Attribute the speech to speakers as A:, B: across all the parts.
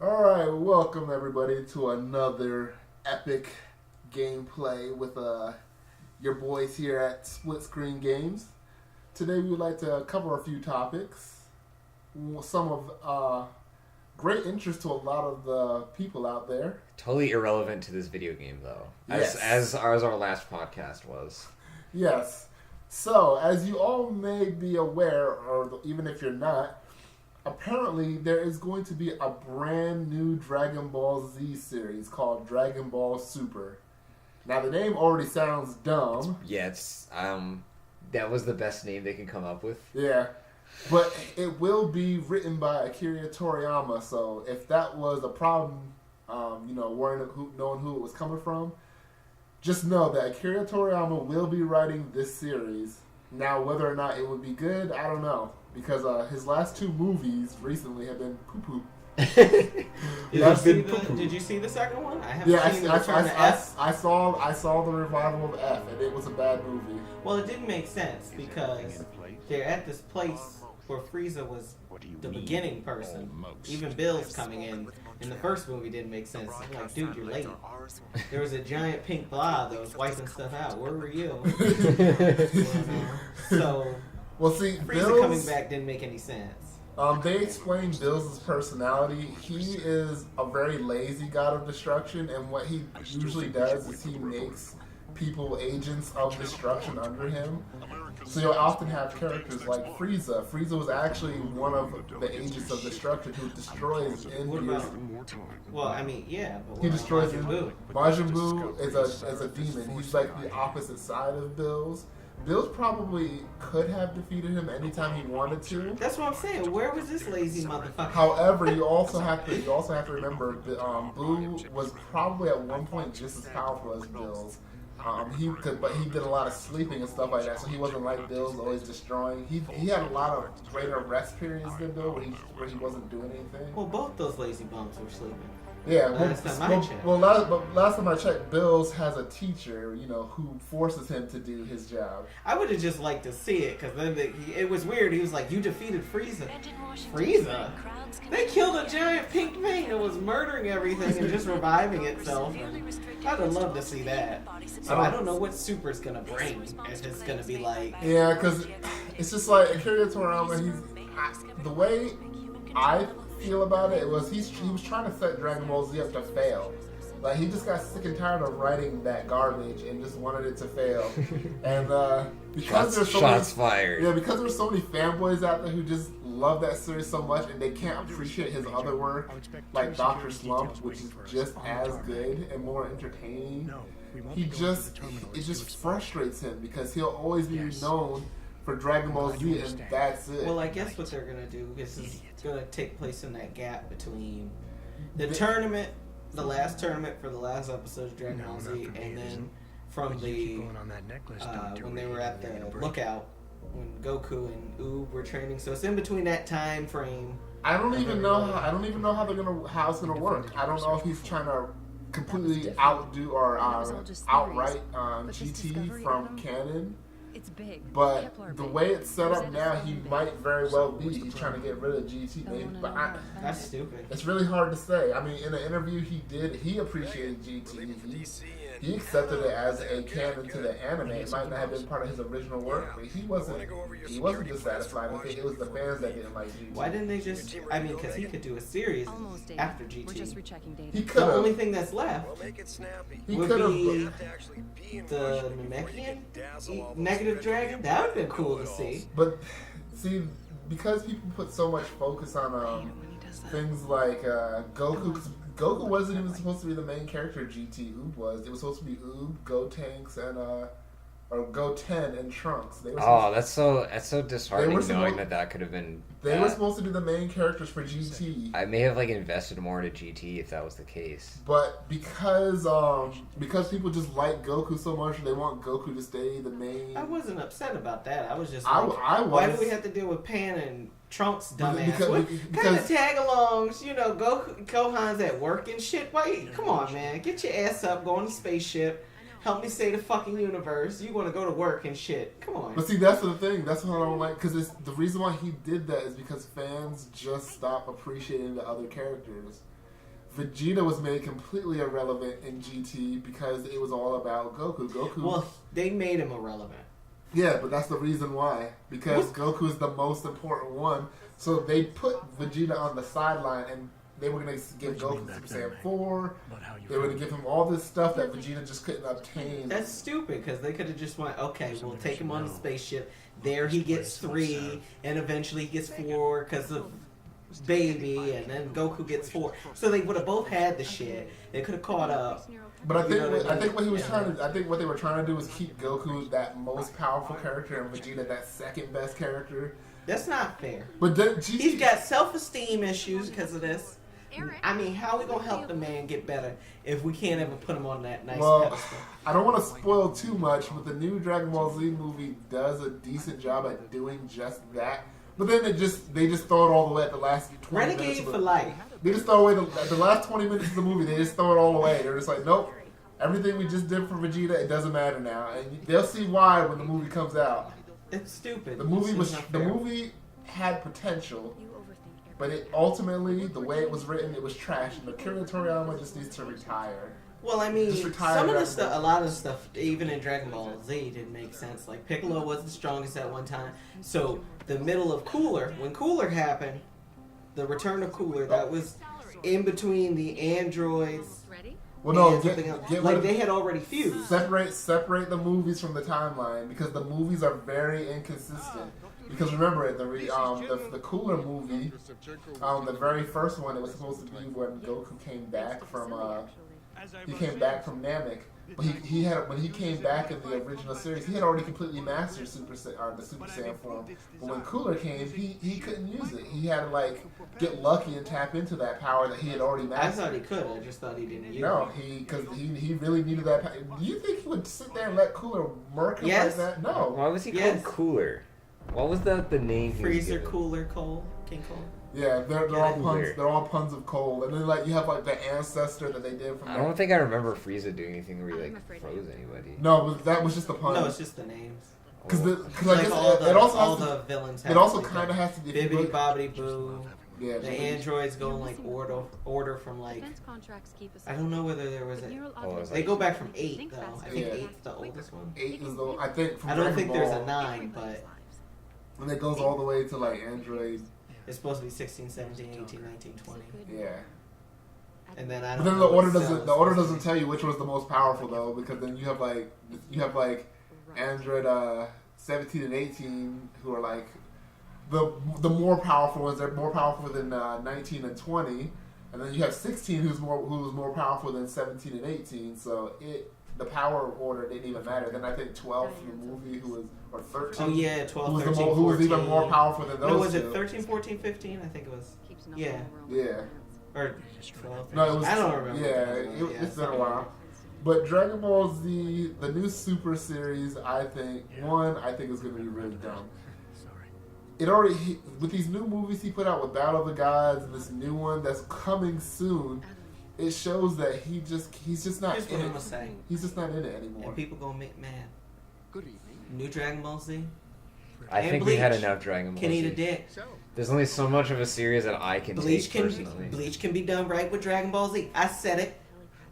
A: Alright, welcome everybody to another epic gameplay with your boys here at Split Screen Games. Today we would like to cover a few topics, some of great interest to a lot of the people out there.
B: Totally irrelevant to this video game, though.
A: Yes.
B: As our last podcast was.
A: Yes. So, as you all may be aware, or even if you're not, apparently there is going to be a brand new Dragon Ball Z series called Dragon Ball Super. Now, the name already sounds dumb.
B: It's that was the best name they can come up with.
A: Yeah. But it will be written by Akira Toriyama, so if that was a problem, knowing who it was coming from, just know that Akira Toriyama will be writing this series. Now, whether or not it would be good, I don't know. Because his last two movies recently have been poo-poo.
C: Did you see the second one? I haven't seen the Return to F.
A: I saw the revival of F, and it was a bad movie.
C: Well, it didn't make sense because they're at this place where Frieza was the beginning person. Even Bill's coming in the first movie didn't make sense. I'm like, dude, you're late. There was a giant pink blob that was wiping stuff out. Where were you? So,
A: well, see,
C: Frieza coming back didn't make any sense.
A: They explained Bill's personality. He is a very lazy god of destruction, and what he usually does is he makes people agents of destruction under him. So you'll often have characters like Frieza. Frieza was actually one of the agents of destruction who destroys India's...
C: Well, I mean, yeah, but
A: he destroys
C: Majin Buu.
A: Majin Buu is a demon. He's like the opposite side of Bill's. Bill's probably could have defeated him anytime he wanted to.
C: That's what I'm saying. Where was this lazy motherfucker?
A: However, you also have to remember that Buu was probably at one point just as powerful as Bill's. But he did a lot of sleeping and stuff like that, so he wasn't like Bill's always destroying. He had a lot of greater rest periods than Bill where he wasn't doing anything.
C: Well, both those lazy bums were sleeping.
A: Yeah,
C: last
A: time I checked, Bill's has a teacher, who forces him to do his job.
C: I would have just liked to see it, because then it was weird. He was like, you defeated Frieza. Frieza? They killed a giant pink thing that was murdering everything and just reviving itself. I'd have loved to see that. So I don't know what Super's going to bring. If it's going to be like...
A: Yeah, because it's just like Akira Toriyama, the way I feel about it was he was trying to set Dragon Ball Z up to fail. Like, he just got sick and tired of writing that garbage and just wanted it to fail. And because there's so
B: shots fired.
A: Yeah, because there's so many fanboys out there who just love that series so much and they can't appreciate his other work, like Dr. Slump, which is just as good and more entertaining. It just frustrates him because he'll always be known for Dragon Ball Z, and that's it.
C: Well, I guess what they're gonna do is gonna take place in that gap between the tournament, the last tournament for the last episode of Dragon Ball Z, and then from the when they were at the lookout when Goku and Oob were training. So it's in between that time frame.
A: I don't even know how it's gonna work. I don't know if he's trying to completely outdo or outright GT from canon.
D: It's big.
A: But the way it's set up now, he might very well be. He's trying to get rid of GT. But
C: that's stupid.
A: It's really hard to say. I mean, in an interview he appreciated GT. He accepted it as a canon to the anime. It might not have been part of his original work, but he wasn't dissatisfied with it. It was the fans that didn't like GT.
C: Why didn't they just... I mean, because he could do a series after GT.
D: We're just rechecking data.
A: He could have.
C: The only thing that's left
A: He
C: would
A: could
C: be
A: have.
C: the Namekian Negative Dragon. That would have been cool to see.
A: But see, because people put so much focus on things like Goku. 'Cause Goku wasn't even supposed to be the main character. GT Oob was. It was supposed to be Oob, Gotenks, and or Goten and Trunks.
B: That's so disheartening knowing that could have been.
A: They were supposed to be the main characters for GT.
B: I may have invested more into GT if that was the case.
A: But because people just like Goku so much, they want Goku to stay the main.
C: I wasn't upset about that. I was just like, why do we have to deal with Pan and Trunks, dumbass? What kind of tag-alongs? Gohan's at work and shit. Wait, come on, man. Get your ass up, go on the spaceship. Help me save the fucking universe. You want to go to work and shit. Come on.
A: But see, that's the thing. That's what I don't like. Because the reason why he did that is because fans just stop appreciating the other characters. Vegeta was made completely irrelevant in GT because it was all about Goku.
C: Well, they made him irrelevant.
A: Yeah, but that's the reason why. Because Goku is the most important one. So they put Vegeta on the sideline, and they were going to give Goku Super Saiyan 4. They were going to give him all this stuff that Vegeta just couldn't obtain.
C: That's stupid, because they could have just went, okay, we'll take him on the spaceship. There he gets 3, and eventually he gets 4 because of Baby, and then Goku gets 4. So they would have both had the shit. They could have caught up.
A: But I think what he was trying to, I think what they were trying to do was keep Goku that most powerful character and Vegeta that second best character.
C: That's not fair.
A: But then
C: He's got self-esteem issues because of this. I mean, how are we gonna help the man get better if we can't ever put him on that nice pedestal?
A: I don't want to spoil too much, but the new Dragon Ball Z movie does a decent job at doing just that. But then they just throw it all away at the last 20 minutes.
C: Renegade for life.
A: They just throw away the last 20 minutes of the movie. They just throw it all away. They're just like, nope. Everything we just did for Vegeta, it doesn't matter now, and they'll see why when the movie comes out.
C: It's stupid.
A: The movie had potential, but it ultimately, the way it was written, it was trash. And Akira Toriyama just needs to retire.
C: Well, I mean,
A: Just retire
C: some of the
A: Dragon
C: stuff,
A: Ball.
C: a lot of the stuff, even in Dragon Ball Z, didn't make sense. Like Piccolo wasn't strongest at one time, so the middle of Cooler, when Cooler happened, the return of Cooler, that was in between the androids.
A: Well, no,
C: and something else. Like they had already fused.
A: Separate the movies from the timeline because the movies are very inconsistent. Because remember, the Cooler movie, the very first one, it was supposed to be when Goku came back from Namek. But he had when he came back in the original series, he had already completely mastered the Super Saiyan form. But when Cooler came, he couldn't use it. He had to like get lucky and tap into that power that he had already
C: I
A: mastered.
C: thought he could. I just thought he didn't use
A: No,
C: it.
A: because he really needed that. Do you think he would sit there and let Cooler murk him
C: Yes.
A: like that? No.
B: Why was he
C: Yes.
B: called Cooler? What was the name? he was
C: Freezer,
B: given?
C: Cooler, Cole, King Cole.
A: Yeah, they're all puns.
B: Cooler.
A: They're all puns of cold. And then like you have like the ancestor that they did from.
B: I don't think I remember Frieza doing anything where he like froze anybody.
A: No, but that was just the pun.
C: No, it's just the names.
A: Because I
C: Like
A: guess
C: all the,
A: it also
C: all
A: has to,
C: the villains.
A: it also kind of has to be. if you
C: Bibbidi
A: look-
C: Bobbidi Boo.
A: Yeah,
C: The androids go in like order from like. I don't know whether there was a. They go back from 8 though. I think
A: Yeah.
C: 8's the oldest one.
A: 8 is the I think. From
C: I don't
A: Dragon
C: think there's
A: Ball,
C: a 9, but
A: And it goes all the way to like Android.
C: it's supposed to be 16, 17, 18, 19, 20.
A: Yeah.
C: And then I
A: But
C: don't
A: then
C: know
A: the
C: what
A: order
C: cell
A: doesn't.
C: is
A: The order
C: supposed
A: doesn't tell you which was the most powerful though, because then you have like Android 17 and 18 who are like the more powerful ones. They're more powerful than 19 and 20, and then you have 16 who's more powerful than 17 and 18. So the power order didn't even matter. Then I think 12 from the movie or 13.
C: Oh yeah, 12,
A: Who was,
C: 13, 14.
A: who was even more powerful than those
C: No, was
A: two.
C: it 13, 14, 15? I think it was. Yeah.
A: Yeah.
C: Or 12.
A: No, it was.
C: I don't remember.
A: Yeah, it's been a while. But Dragon Ball Z, the new Super series, I think is going to be really dumb. It already with these new movies he put out with Battle of the Gods and this new one that's coming soon, it shows that he's just not
C: Here's
A: in
C: what
A: it.
C: I'm gonna say.
A: He's just not in it anymore.
C: And people gonna make mad. New Dragon Ball Z
B: I
C: And
B: think we had
C: Bleach
B: enough Dragon Ball
C: can eat a
B: Z.
C: dick.
B: There's only so much of a series that I can
C: Bleach
B: take
C: can
B: personally.
C: Bleach can be done right with Dragon Ball Z. I said it.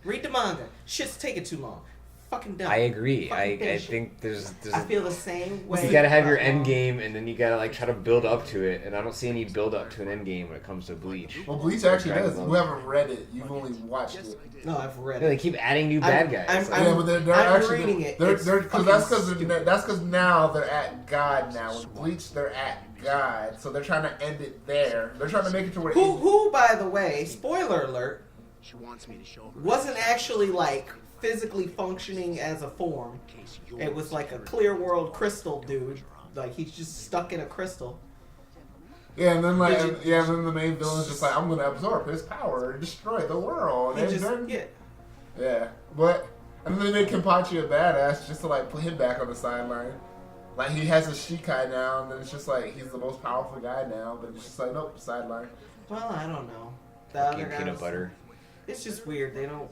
C: Read the manga. Shit's taking too long. Fucking done.
B: I agree.
C: Fucking
B: I
C: finish it.
B: think there's
C: I feel the same way.
B: you gotta have your
C: about
B: end
C: manga.
B: game, and then you gotta like try to build up to it. And I don't see any build up to an end game when it comes to Bleach.
A: Well, Bleach actually
B: Dragon
A: does.
B: Ball.
A: You haven't read it. You've only watched it.
C: No, I've read
B: Yeah, they
C: it.
B: keep adding new bad guys.
C: I'm-
A: Yeah, but they're
C: I'm
A: actually
C: reading it.
A: They're
C: It's
A: because
C: fucking
A: that's because now they're at God now. With Bleach, they're at God, so they're trying to end it there. They're trying to make it to where
C: Who, by the way, spoiler alert,
D: She wants me to show her.
C: wasn't actually like physically functioning as a form. It was like a clear world crystal dude. Like he's just stuck in a crystal.
A: Yeah, and then
C: Did you-
A: and then the main villain's just like, I'm gonna absorb his power and destroy the world.
C: He
A: And
C: just
A: then-
C: yeah.
A: yeah, but and then they made Kenpachi a badass just to like put him back on the sideline. Like he has a Shikai now, and then it's just like he's the most powerful guy now, but it's just like nope, sideline.
C: Well, I don't know. The
B: Fucking
C: other guys,
B: peanut butter.
C: It's just weird. They don't.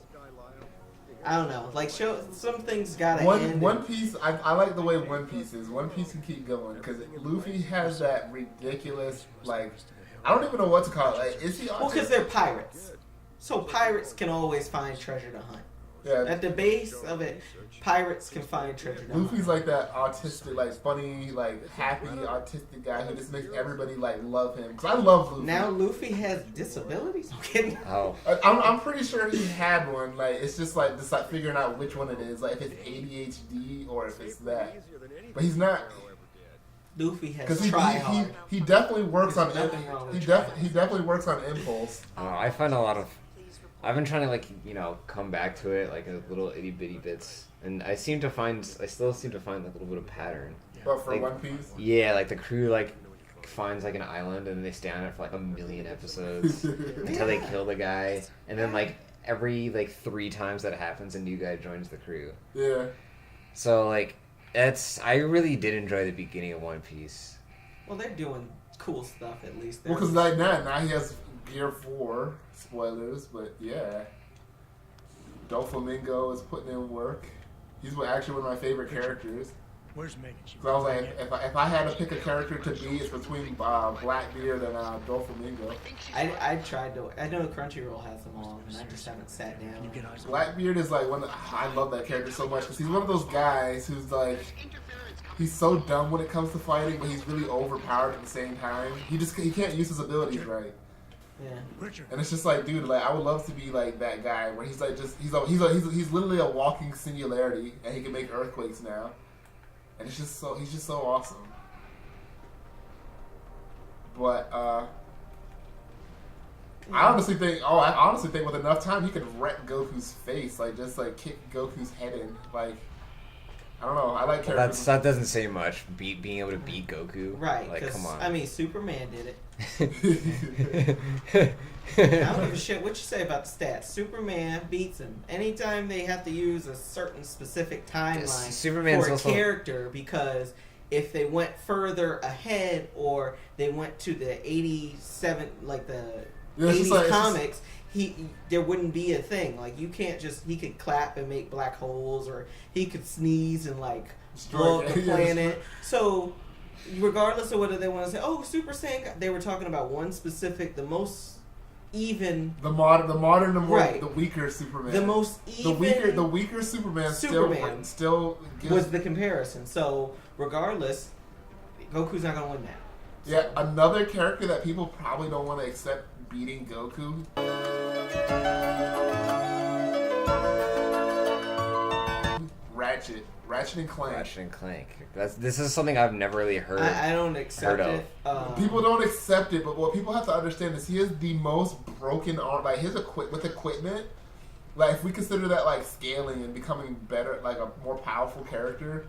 C: I don't know. Like some things gotta end.
A: One Piece, I like the way One Piece is. One Piece can keep going because Luffy has that ridiculous like I don't even know what to call it. Like, is he?
C: Well, because they're pirates. So pirates can always find treasure to hunt.
A: Yeah,
C: At the base of it, pirates can find treasure to hunt.
A: Luffy's like that autistic, like funny, like happy autistic guy who just makes everybody like love him. Cause I love Luffy.
C: Now Luffy has disabilities? I'm kidding.
B: Oh,
A: I'm pretty sure he had one. Like it's just like figuring out which one it is. Like if it's ADHD or if it's that. But he's not.
C: Luffy has
A: Because
C: tried hard.
A: he definitely works on
C: There's nothing wrong with
A: he
C: trying.
A: definitely works on impulse.
B: I don't know. I find a lot of. I've been trying to come back to it like a little itty bitty bits, and I still seem to find like a little bit of pattern.
A: But for
B: Like-
A: One Piece,
B: Yeah, like the crew finds like an island and they stay on it for like 1,000,000 episodes until they kill the guy, and then like every 3 times that happens, a new guy joins the crew.
A: yeah.
B: So like I really did enjoy the beginning of One Piece.
C: Well, they're doing cool stuff at least.
A: Well, because like now he has Gear 4 spoilers, but yeah, Doflamingo is putting in work. He's actually one of my favorite characters.
D: Where's Megan?
A: So I was like, if I had to pick a character to be, it's between Blackbeard and Doflamingo.
C: I tried to. I know Crunchyroll has them all, and I just haven't sat down.
D: You get eyes on
A: Blackbeard is like I love that character so much because he's one of those guys who's like, he's so dumb when it comes to fighting, but he's really overpowered at the same time. He can't use his abilities right,
C: Yeah.
D: Richard.
A: and it's just like, dude, like I would love to be like that guy where he's like he's literally a walking singularity, and he can make earthquakes now, and he's just so awesome. But I honestly think with enough time he could wreck Goku's face, like just like kick Goku's head in. Like I don't know. I like characters.
B: That doesn't say much. Being able to beat Goku,
C: Right.
B: Like,
C: 'Cause,
B: come on.
C: I mean, Superman did it. I don't give a shit what you say about the stats. Superman beats him anytime they have to use a certain specific timeline
B: Superman's
C: for a
B: also-
C: character, because if they went further ahead or they went to the 87, like the
A: Yeah, it's
C: 80s
A: just like- it's just-
C: comics, there wouldn't be a thing. Like you can't just he could clap and make black holes, or he could sneeze and like blow up the
A: Yeah,
C: planet. So regardless of whether they want to say, "Oh, Super Saiyan," God," they were talking about one specific, the most even,
A: the modern,
C: Right.
A: the weaker Superman.
C: the most even
A: the weaker Superman,
C: Superman
A: still gives,
C: was the comparison. So regardless, Goku's not gonna win that.
A: yeah, another character that people probably don't want to accept beating Goku. Ratchet and Clank.
B: Ratchet and Clank. This is something I've never really heard.
C: I don't accept
B: Heard
C: it.
A: People don't accept it, but what people have to understand is he is the most broken arm. Like his equipment. Like if we consider that like scaling and becoming better, like a more powerful character,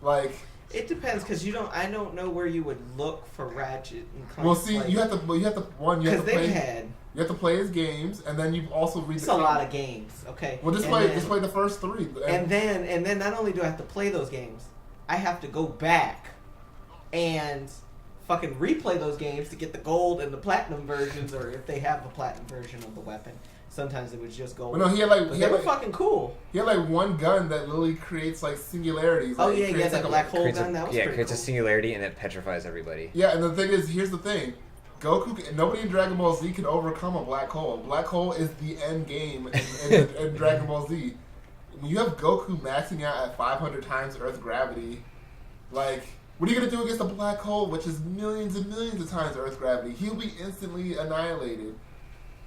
A: like.
C: It depends, because I don't know where you would look for Ratchet and Clank.
A: Well, see, you have to
C: because
A: you have to play his games, and then you also read.
C: it's a lot of games. Okay.
A: Well, just play the first 3.
C: And then not only do I have to play those games, I have to go back and fucking replay those games to get the gold and the platinum versions, or if they have a platinum version of the weapon. Sometimes it was just gold.
A: Well, no,
C: they were fucking cool.
A: he had like one gun that literally creates like singularities.
C: Oh
A: Like, it
C: yeah,
A: creates,
C: the
A: like,
C: black hole
B: creates
C: gun. That was pretty
B: creates
C: cool.
B: a singularity and it petrifies everybody.
A: Yeah, and the thing is, here's the thing. Nobody in Dragon Ball Z can overcome a black hole. A black hole is the end game in Dragon Ball Z. When you have Goku maxing out at 500 times Earth gravity, like, what are you going to do against a black hole, which is millions and millions of times Earth gravity? He'll be instantly annihilated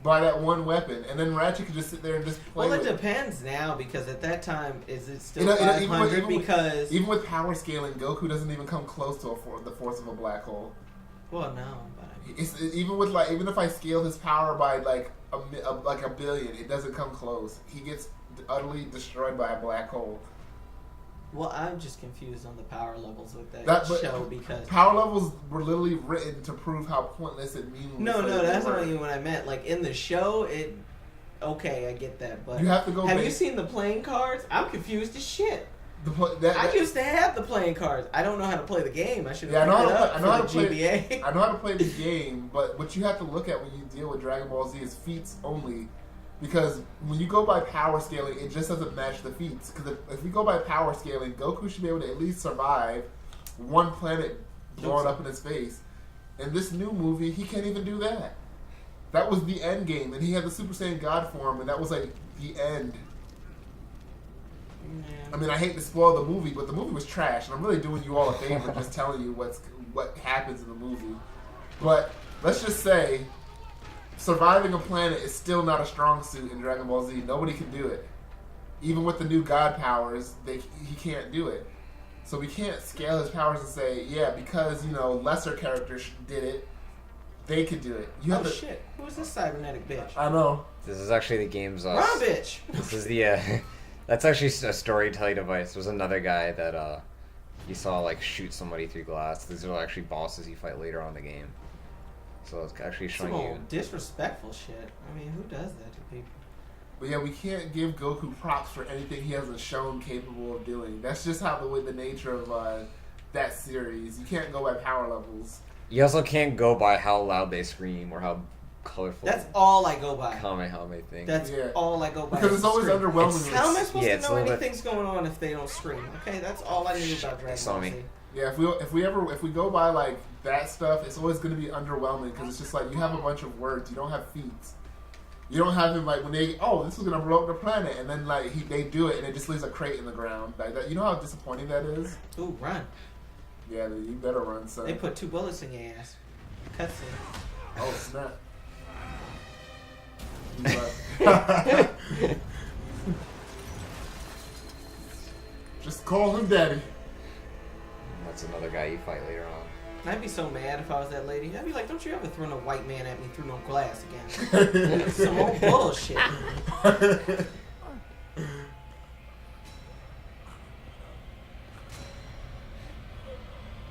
A: by that one weapon, and then Ratchet can just sit there and just play
C: Well, it
A: with
C: depends now, because at that time, is it still
A: You know,
C: 500? Because
A: even with power scaling, Goku doesn't even come close to the force of a black hole.
C: well, no, but
A: Even if I scale his power by like a billion, it doesn't come close. He gets utterly destroyed by a black hole.
C: well, I'm just confused on the power levels with that
A: But
C: show, because
A: power levels were literally written to prove how pointless and meaningless.
C: no,
A: they
C: that's
A: were.
C: not even what I meant. Like in the show, okay, I get that, but
A: You have to go.
C: have
A: back-
C: you seen the playing cards? I'm confused as shit.
A: that,
C: I used to have the playing cards. I don't know how to play the game. I should have
A: Yeah, I know
C: picked it
A: how
C: up
A: to play- I know how
C: for
A: to
C: the
A: play-
C: GBA.
A: I know how to play the game, but what you have to look at when you deal with Dragon Ball Z is feats only. Because when you go by power scaling, it just doesn't match the feats. Because if we go by power scaling, Goku should be able to at least survive one planet blowing up in his face. In this new movie, he can't even do that. That was the end game, and he had the Super Saiyan God form, and that was like the end.
C: Yeah.
A: I mean, I hate to spoil the movie, but the movie was trash, and I'm really doing you all a favor just telling you what happens in the movie. But let's just say, surviving a planet is still not a strong suit in Dragon Ball Z. Nobody can do it. Even with the new God powers, he can't do it. So we can't scale his powers and say, yeah, because, lesser characters did it, they could do it. You have to...
C: shit. Who's this cybernetic bitch?
A: I know.
B: This is actually the game's...
C: Run, bitch!
B: This is the... that's actually a storytelling device. There was another guy that you saw, like, shoot somebody through glass. These are actually bosses you fight later on in the game. So it's actually showing
C: Some
B: you...
C: old disrespectful shit. I mean, who does that to people?
A: But yeah, we can't give Goku props for anything he hasn't shown capable of doing. That's just how the nature of that series. You can't go by power levels.
B: You also can't go by how loud they scream or how colorful...
C: That's all I go by.
B: Kamehameha thing.
C: That's all I go by.
A: Because it's always
C: Scream.
A: underwhelming.
C: How am I supposed to
B: it's
C: know
B: a little
C: anything's going on if they don't scream? Okay, that's all I knew about Dragon Ball Z.
A: Yeah, if we go by like that stuff, it's always going to be underwhelming because it's just like you have a bunch of words, you don't have feats. You don't have him like when this is going to blow up the planet, and then like they do it and it just leaves a crate in the ground like that. You know how disappointing that is?
C: Ooh, run!
A: Yeah, you better run, son.
C: They put 2 bullets in your ass. Cutscene.
A: Oh snap! Just call him daddy.
B: That's another guy you fight later on.
C: I'd be so mad if I was that lady. I'd be like, don't you ever throw no white man at me through no glass again. Some old bullshit.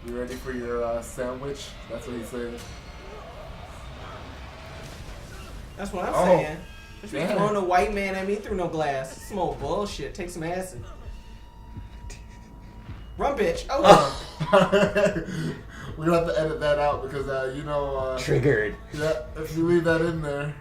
A: You ready for your sandwich? That's what he said.
C: That's what I'm saying. Don't you throw no white man at me through no glass. Some old bullshit. Take some acid. Run, bitch. Oh.
A: We're going to have to edit that out because,
B: Triggered.
A: Yeah, if you leave that in there.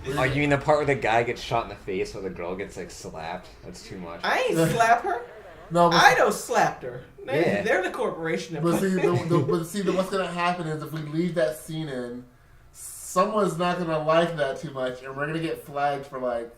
B: Oh, you mean the part where the guy gets shot in the face or the girl gets, like, slapped? That's too much.
C: I ain't slap her.
A: No, but
C: I don't slapped her.
B: Yeah.
C: They're the corporation that
A: But what's going to happen is if we leave that scene in, someone's not going to like that too much, and we're going to get flagged for, like,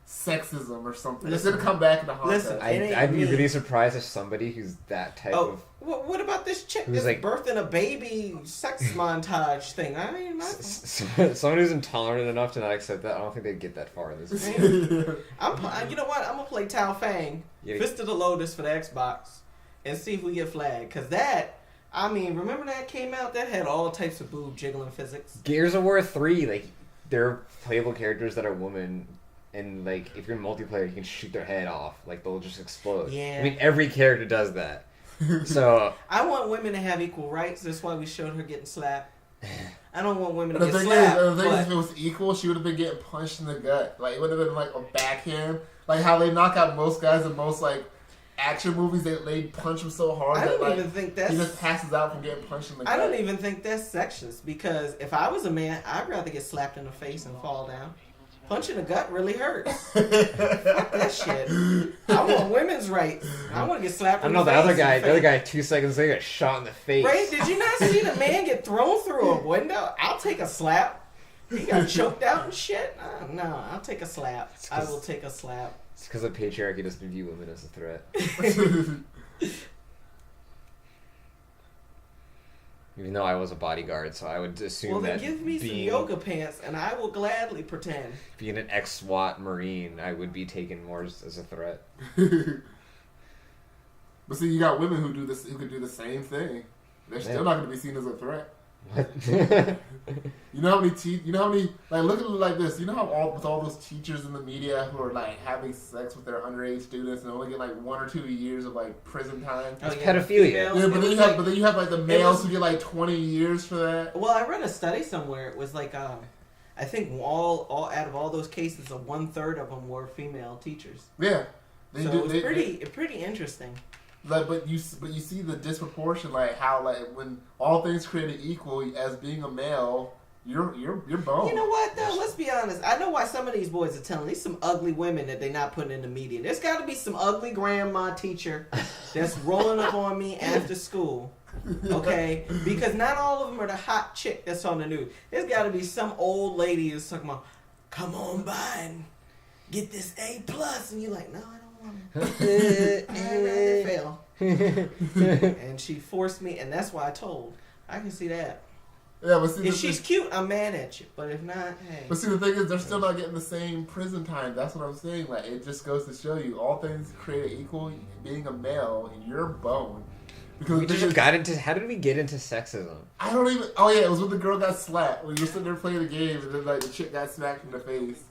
A: sexism or something. It's going to come back into haunt us.
B: I'd be really surprised if somebody who's that type of...
C: What about this chick
B: who's
C: that's
B: like,
C: birthing a baby sex montage thing? I mean,
B: someone who's intolerant enough to not accept that, I don't think they'd get that far in this game.
C: you know what? I'm going to play Tao Fang, Fist of the Lotus for the Xbox, and see if we get flagged. Because remember that came out? That had all types of boob jiggling physics.
B: Gears of War 3, like, there are playable characters that are women, and, like, if you're in multiplayer, you can shoot their head off. Like, they'll just explode.
C: Yeah.
B: I mean, every character does that. So...
C: I want women to have equal rights. That's why we showed her getting slapped. I don't want women to
A: The
C: get
A: thing
C: slapped.
A: is, if it was equal, she would have been getting punched in the gut. Like, it would have been, like, a backhand. Like, how they knock out most guys in most, like, action movies, they punch him so hard
C: I
A: that,
C: don't
A: like,
C: even think that's...
A: he just passes out from getting punched in the gut.
C: I don't even think that's sexist, because if I was a man, I'd rather get slapped in the face and fall down. Punch in the gut really hurts. Fuck that shit. I want women's rights. I want to get slapped in the face.
B: the other guy 2 seconds later got shot in the face.
C: Right? Did you not see the man get thrown through a window? I'll take a slap. He got choked out and shit. No, I'll take a slap. I will take a slap.
B: It's because the patriarchy doesn't view women as a threat. Even though I was a bodyguard, so I would assume
C: well, then
B: that
C: give me some yoga pants, and I will gladly pretend.
B: Being an ex-SWAT Marine, I would be taken more as a threat.
A: But see, you got women who could do the same thing. They're still not going to be seen as a threat.
B: What?
A: You know how many like look at it like this. You know how with all those teachers in the media who are like having sex with their underage students and only get like 1 or 2 years of like prison time.
B: It's pedophilia.
A: Yeah, but then you have like the males who get like 20 years for that.
C: Well, I read a study somewhere. It was like I think all out of all those cases, 1/3 of them were female teachers.
A: Yeah,
C: it's pretty interesting.
A: Like, but you see the disproportion, like how like when all things created equal, as being a male, you're boned.
C: You know what though? Let's be honest. I know why some of these boys are telling. There's some ugly women that they're not putting in the media. There's got to be some ugly grandma teacher that's rolling up on me after school. Okay, because not all of them are the hot chick that's on the news. There's got to be some old lady that's talking about, "Come on by and get this A plus," and you're like, "No, I don't want it. I'd rather fail." And she forced me, and that's why I told. I can see that.
A: Yeah, but see,
C: If she's cute, I'm mad at you. But if not, hey.
A: But see, the thing is, they're still not getting the same prison time. That's what I'm saying. Like, it just goes to show you, all things created equal. Being a male, you're boned. Because
B: We just got into. How did we get into sexism?
A: I don't even. Oh yeah, it was when the girl got slapped. When you were sitting there playing the game, and then like the chick got smacked in the face.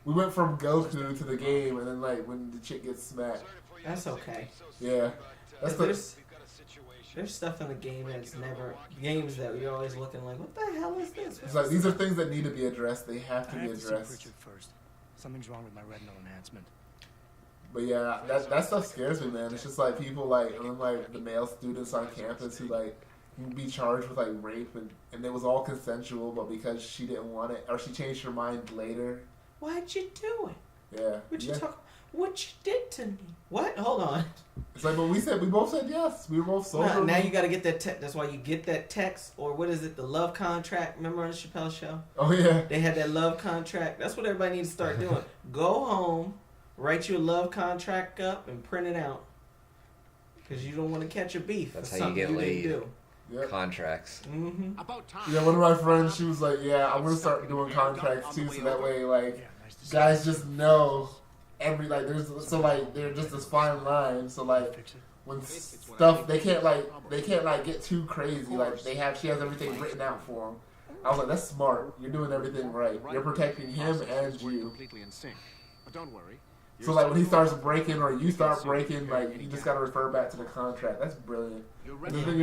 A: We went from Goku to the game, and then like when the chick gets smacked.
C: That's okay.
A: Yeah, that's the.
C: There's stuff in the game that's never games that you're always looking like, what the hell is this?
A: It's like these are things that need to be addressed. They have to be addressed.
D: Richard first. Something's wrong with my retinal enhancement.
A: But yeah, that stuff scares me, man. It's just like people like, and then like the male students on campus who like can be charged with like rape, and it was all consensual, but because she didn't want it, or she changed her mind later.
C: Why'd you do it?
A: Yeah.
C: What you
A: yeah.
C: talk? What you did to me? What? Hold on.
A: It's like, but we both said yes. We were both sober.
C: Now you got to get that text. That's why you get that text, or what is it? The love contract. Remember on the Chappelle Show?
A: Oh yeah.
C: They had that love contract. That's what everybody needs to start doing. Go home, write your love contract up, and print it out. Because you don't want to catch a beef.
B: That's
C: for
B: how you
C: something
B: get laid.
C: didn't do.
A: Yep.
B: Contracts.
C: Mm-hmm.
D: About time.
A: Yeah, one of my friends, she was like, "Yeah, I'm gonna start doing contracts too, so that way, like, guys just know every like they're just this fine line. So like, when stuff they can't get too crazy. Like she has everything written out for them. I was like, that's smart. You're doing everything right. You're protecting him and you.
D: Completely in sync. But don't worry.
A: So like when he starts breaking or you start breaking, like you just gotta refer back to the contract. That's brilliant. And the thing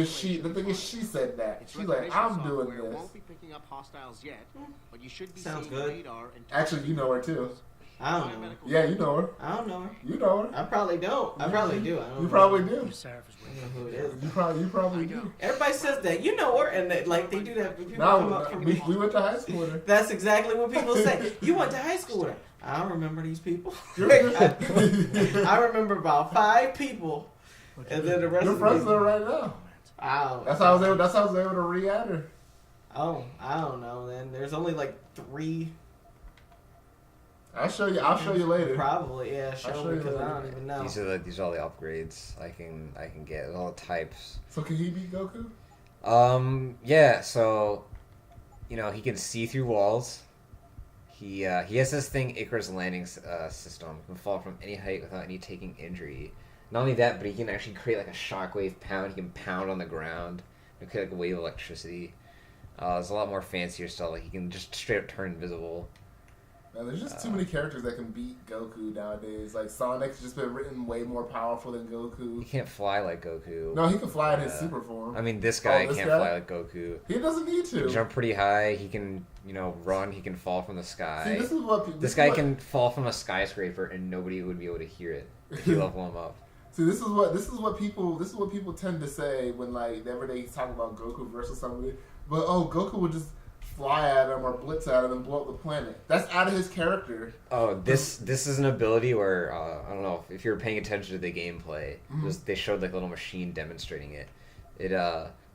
A: is, she said that. She's like, I'm doing this.
D: Won't be picking up hostiles yet, but you should be
C: Sounds
D: seeing
C: good.
D: radar and
A: Actually, you know her too.
C: I don't know.
A: Yeah, you know her.
C: I don't know her.
A: You know her.
C: I probably don't. I probably do. I don't
A: You
C: know.
A: probably do.
C: I don't know who it is.
A: You probably do.
C: Everybody says that. You know her, and they do that when people come up
A: No,
C: from
A: we went to high school with her.
C: That's exactly what people say. You went to high school with her. I don't remember these people.
A: You're-
C: I remember about 5 people, and then the rest
A: You're
C: of
A: friends
C: them.
A: with her right now.
C: Oh,
A: That's how I was able to re-add her.
C: oh, I don't know. Then there's only like 3.
A: I'll show you later.
C: Probably, yeah.
A: I'll
C: Show
A: show
C: me
A: you
C: because I
A: later.
C: don't even know.
B: These are all the upgrades I can get. All the types.
A: So can he beat Goku?
B: Yeah. So, he can see through walls. He has this thing, Icarus landing system. He can fall from any height without any taking injury. Not only that, but he can actually create like a shockwave pound. He can pound on the ground and create like a wave of electricity. There's a lot more fancier stuff. Like he can just straight up turn invisible.
A: Man, there's just too many characters that can beat Goku nowadays. Like Sonic's just been written way more powerful than
B: He
A: Goku.
B: can't fly like Goku.
A: No, he can fly in his
B: Yeah.
A: super form.
B: I mean, this guy
A: this
B: can't
A: guy?
B: fly like Goku.
A: He doesn't need
B: He can
A: to.
B: jump pretty high. He can, run. He can fall from the
A: See,
B: sky.
A: this is what
B: This guy can fall from a skyscraper and nobody would be able to hear it if you level him up.
A: See, this is what people tend to say when like whenever they talk about Goku versus somebody. But Goku would just fly at him or blitz at him and blow up the planet. That's out of his character.
B: Oh, this is an ability where I don't know if you were paying attention to the gameplay. They showed like a little machine demonstrating it. It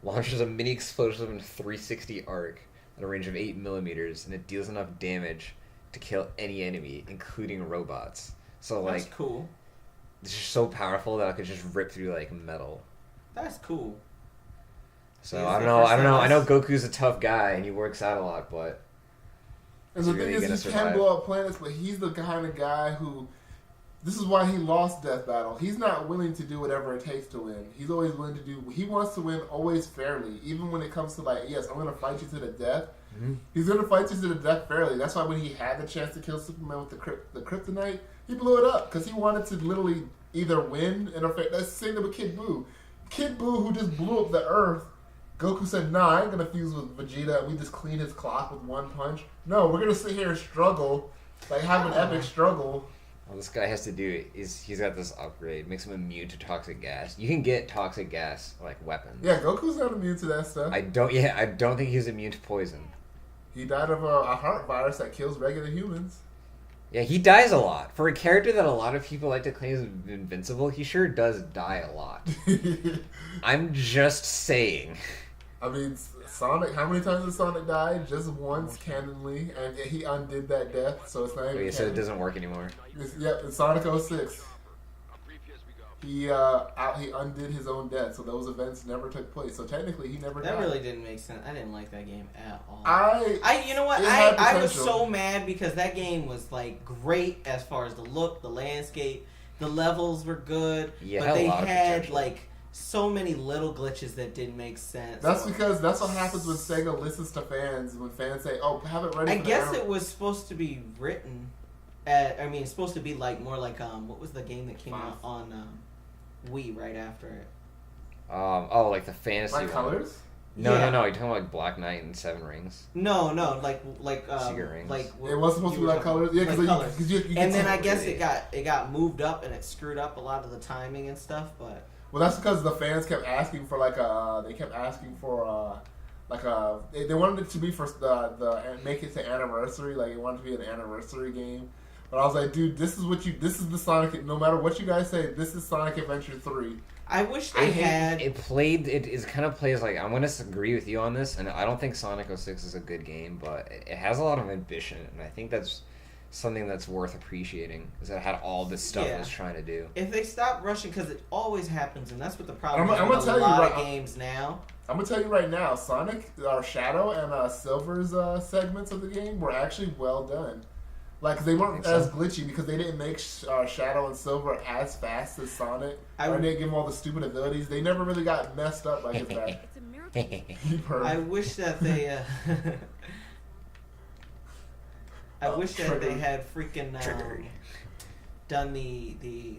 B: launches a mini explosive in 360 arc at a range of 8 millimeters, and it deals enough damage to kill any enemy, including robots. So
C: That's
B: like,
C: cool.
B: it's just so powerful that I could just rip through like metal.
C: That's cool.
B: So
C: He's
B: I
C: the
B: don't know.
C: first
B: I don't know. I know
C: time
B: Goku's a tough guy and he works out a lot, but
A: And the
B: Is he
A: thing
B: really
A: is,
B: gonna
A: he can
B: survive?
A: blow up planets, but he's the kind of guy who. This is why he lost Death Battle. He's not willing to do whatever it takes to win. He's always willing to do. He wants to win always fairly, even when it comes to like, yes, I'm going to fight you to the death. He's going to fight you to the death fairly. That's why when he had the chance to kill Superman with the kryptonite, he blew it up because he wanted to literally either win and affect. That's the same thing with Kid Buu. Kid Buu, who just blew up the Earth. Goku said, "Nah, I ain't gonna fuse with Vegeta. And we just clean his clock with one punch. No, we're gonna sit here and struggle, like have an epic struggle."
B: all this guy has to do is he's got this upgrade, makes him immune to toxic gas. You can get toxic gas like weapons.
A: Yeah, Goku's not immune to that stuff.
B: I don't think he's immune to poison.
A: He died of a heart virus that kills regular humans.
B: Yeah, he dies a lot. For a character that a lot of people like to claim is invincible, he sure does die a lot. I'm just saying.
A: I mean, Sonic, how many times has Sonic died? Just once, canonly, and he undid that death, so it's not even
B: Okay, so it doesn't work anymore.
A: Yep, in Sonic 06. He undid his own death, so those events never took place. So technically, he never
C: That
A: died.
C: really didn't make sense. I didn't like that game at all. You know what?
A: It had
C: I was
A: potential.
C: so mad because that game was like great as far as the look, the landscape, the levels were good,
B: Yeah,
C: but they
B: a lot of
C: had
B: potential.
C: like so many little glitches that didn't make sense.
A: That's because that's what happens when Sega listens to fans. When fans say, "Oh, have it ready."
C: I
A: for the
C: guess
A: anime."
C: it was supposed to be written. It's supposed to be like more like what was the game that came out on Wii right after it?
B: Like the fantasy
A: Like
B: one.
A: colors.
B: No,
C: Yeah.
B: You're talking about like Black Knight and Seven Rings.
C: No, like
B: Secret Rings.
C: like
A: It was supposed to be
C: you were
A: like
C: talking-
A: colors. Yeah,
C: like
A: because
C: colors.
A: you
C: And
A: can
C: then
A: tell-
C: I guess
B: really.
C: it got moved up and it screwed up a lot of the timing and stuff. But
A: Well, that's because the fans kept asking for like they wanted it to be for the make it to anniversary, like it wanted to be an anniversary game. But I was like, dude, this is the Sonic. No matter what you guys say, this is Sonic Adventure 3.
C: I wish they had.
B: It kind of plays like, I'm going to agree with you on this, and I don't think Sonic 06 is a good game, but it has a lot of ambition, and I think that's something that's worth appreciating, is that it had all this stuff it was trying to do.
C: If they stop rushing, because it always happens, and that's what the problem
A: I'm
C: is
A: gonna
C: with
A: tell
C: a
A: you
C: lot
A: right-
C: of games now.
A: I'm gonna tell you right now, Sonic, Shadow, and Silver's segments of the game were actually well done. Like they weren't
B: Think so?
A: as glitchy because they didn't make Shadow and Silver as fast as Sonic.
C: I
A: Or
C: would-
A: didn't give him all the stupid abilities. They never really got messed up like his back.
E: It's a miracle.
C: I wish that they. I wish that they
A: Triggered.
C: had freaking
B: Triggered.
C: done the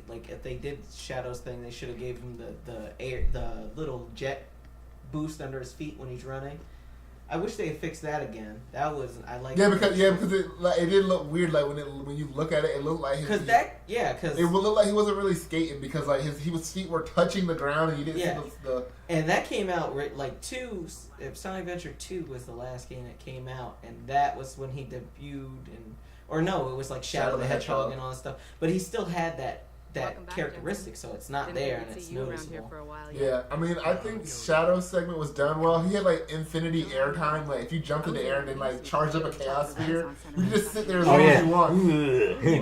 C: like if they did Shadow's thing, they should have gave him the little jet boost under his feet when he's running. I wish they had fixed that again. That was I like.
A: Yeah, because it did look weird. Like when you look at it, it looked like
C: because
A: it would look like he wasn't really skating because like his feet were touching the ground and you didn't
C: Yeah.
A: see the
C: and that came out like if Sonic Adventure 2 was the last game that came out, and that was when he debuted, or no, it was like Shadow the Hedgehog and all that stuff. But he still had that
E: Welcome back,
C: characteristic, so it's not
E: Didn't
C: there
E: even
C: and it's
E: see you around here
C: noticeable.
E: for a while yet.
A: yeah. I mean, I think Shadow's segment was done well. He had like infinity airtime. Like if you jumped in the air and then like charged up a chaos sphere, you can just sit there as
B: Oh,
A: long
B: yeah.
A: as you want.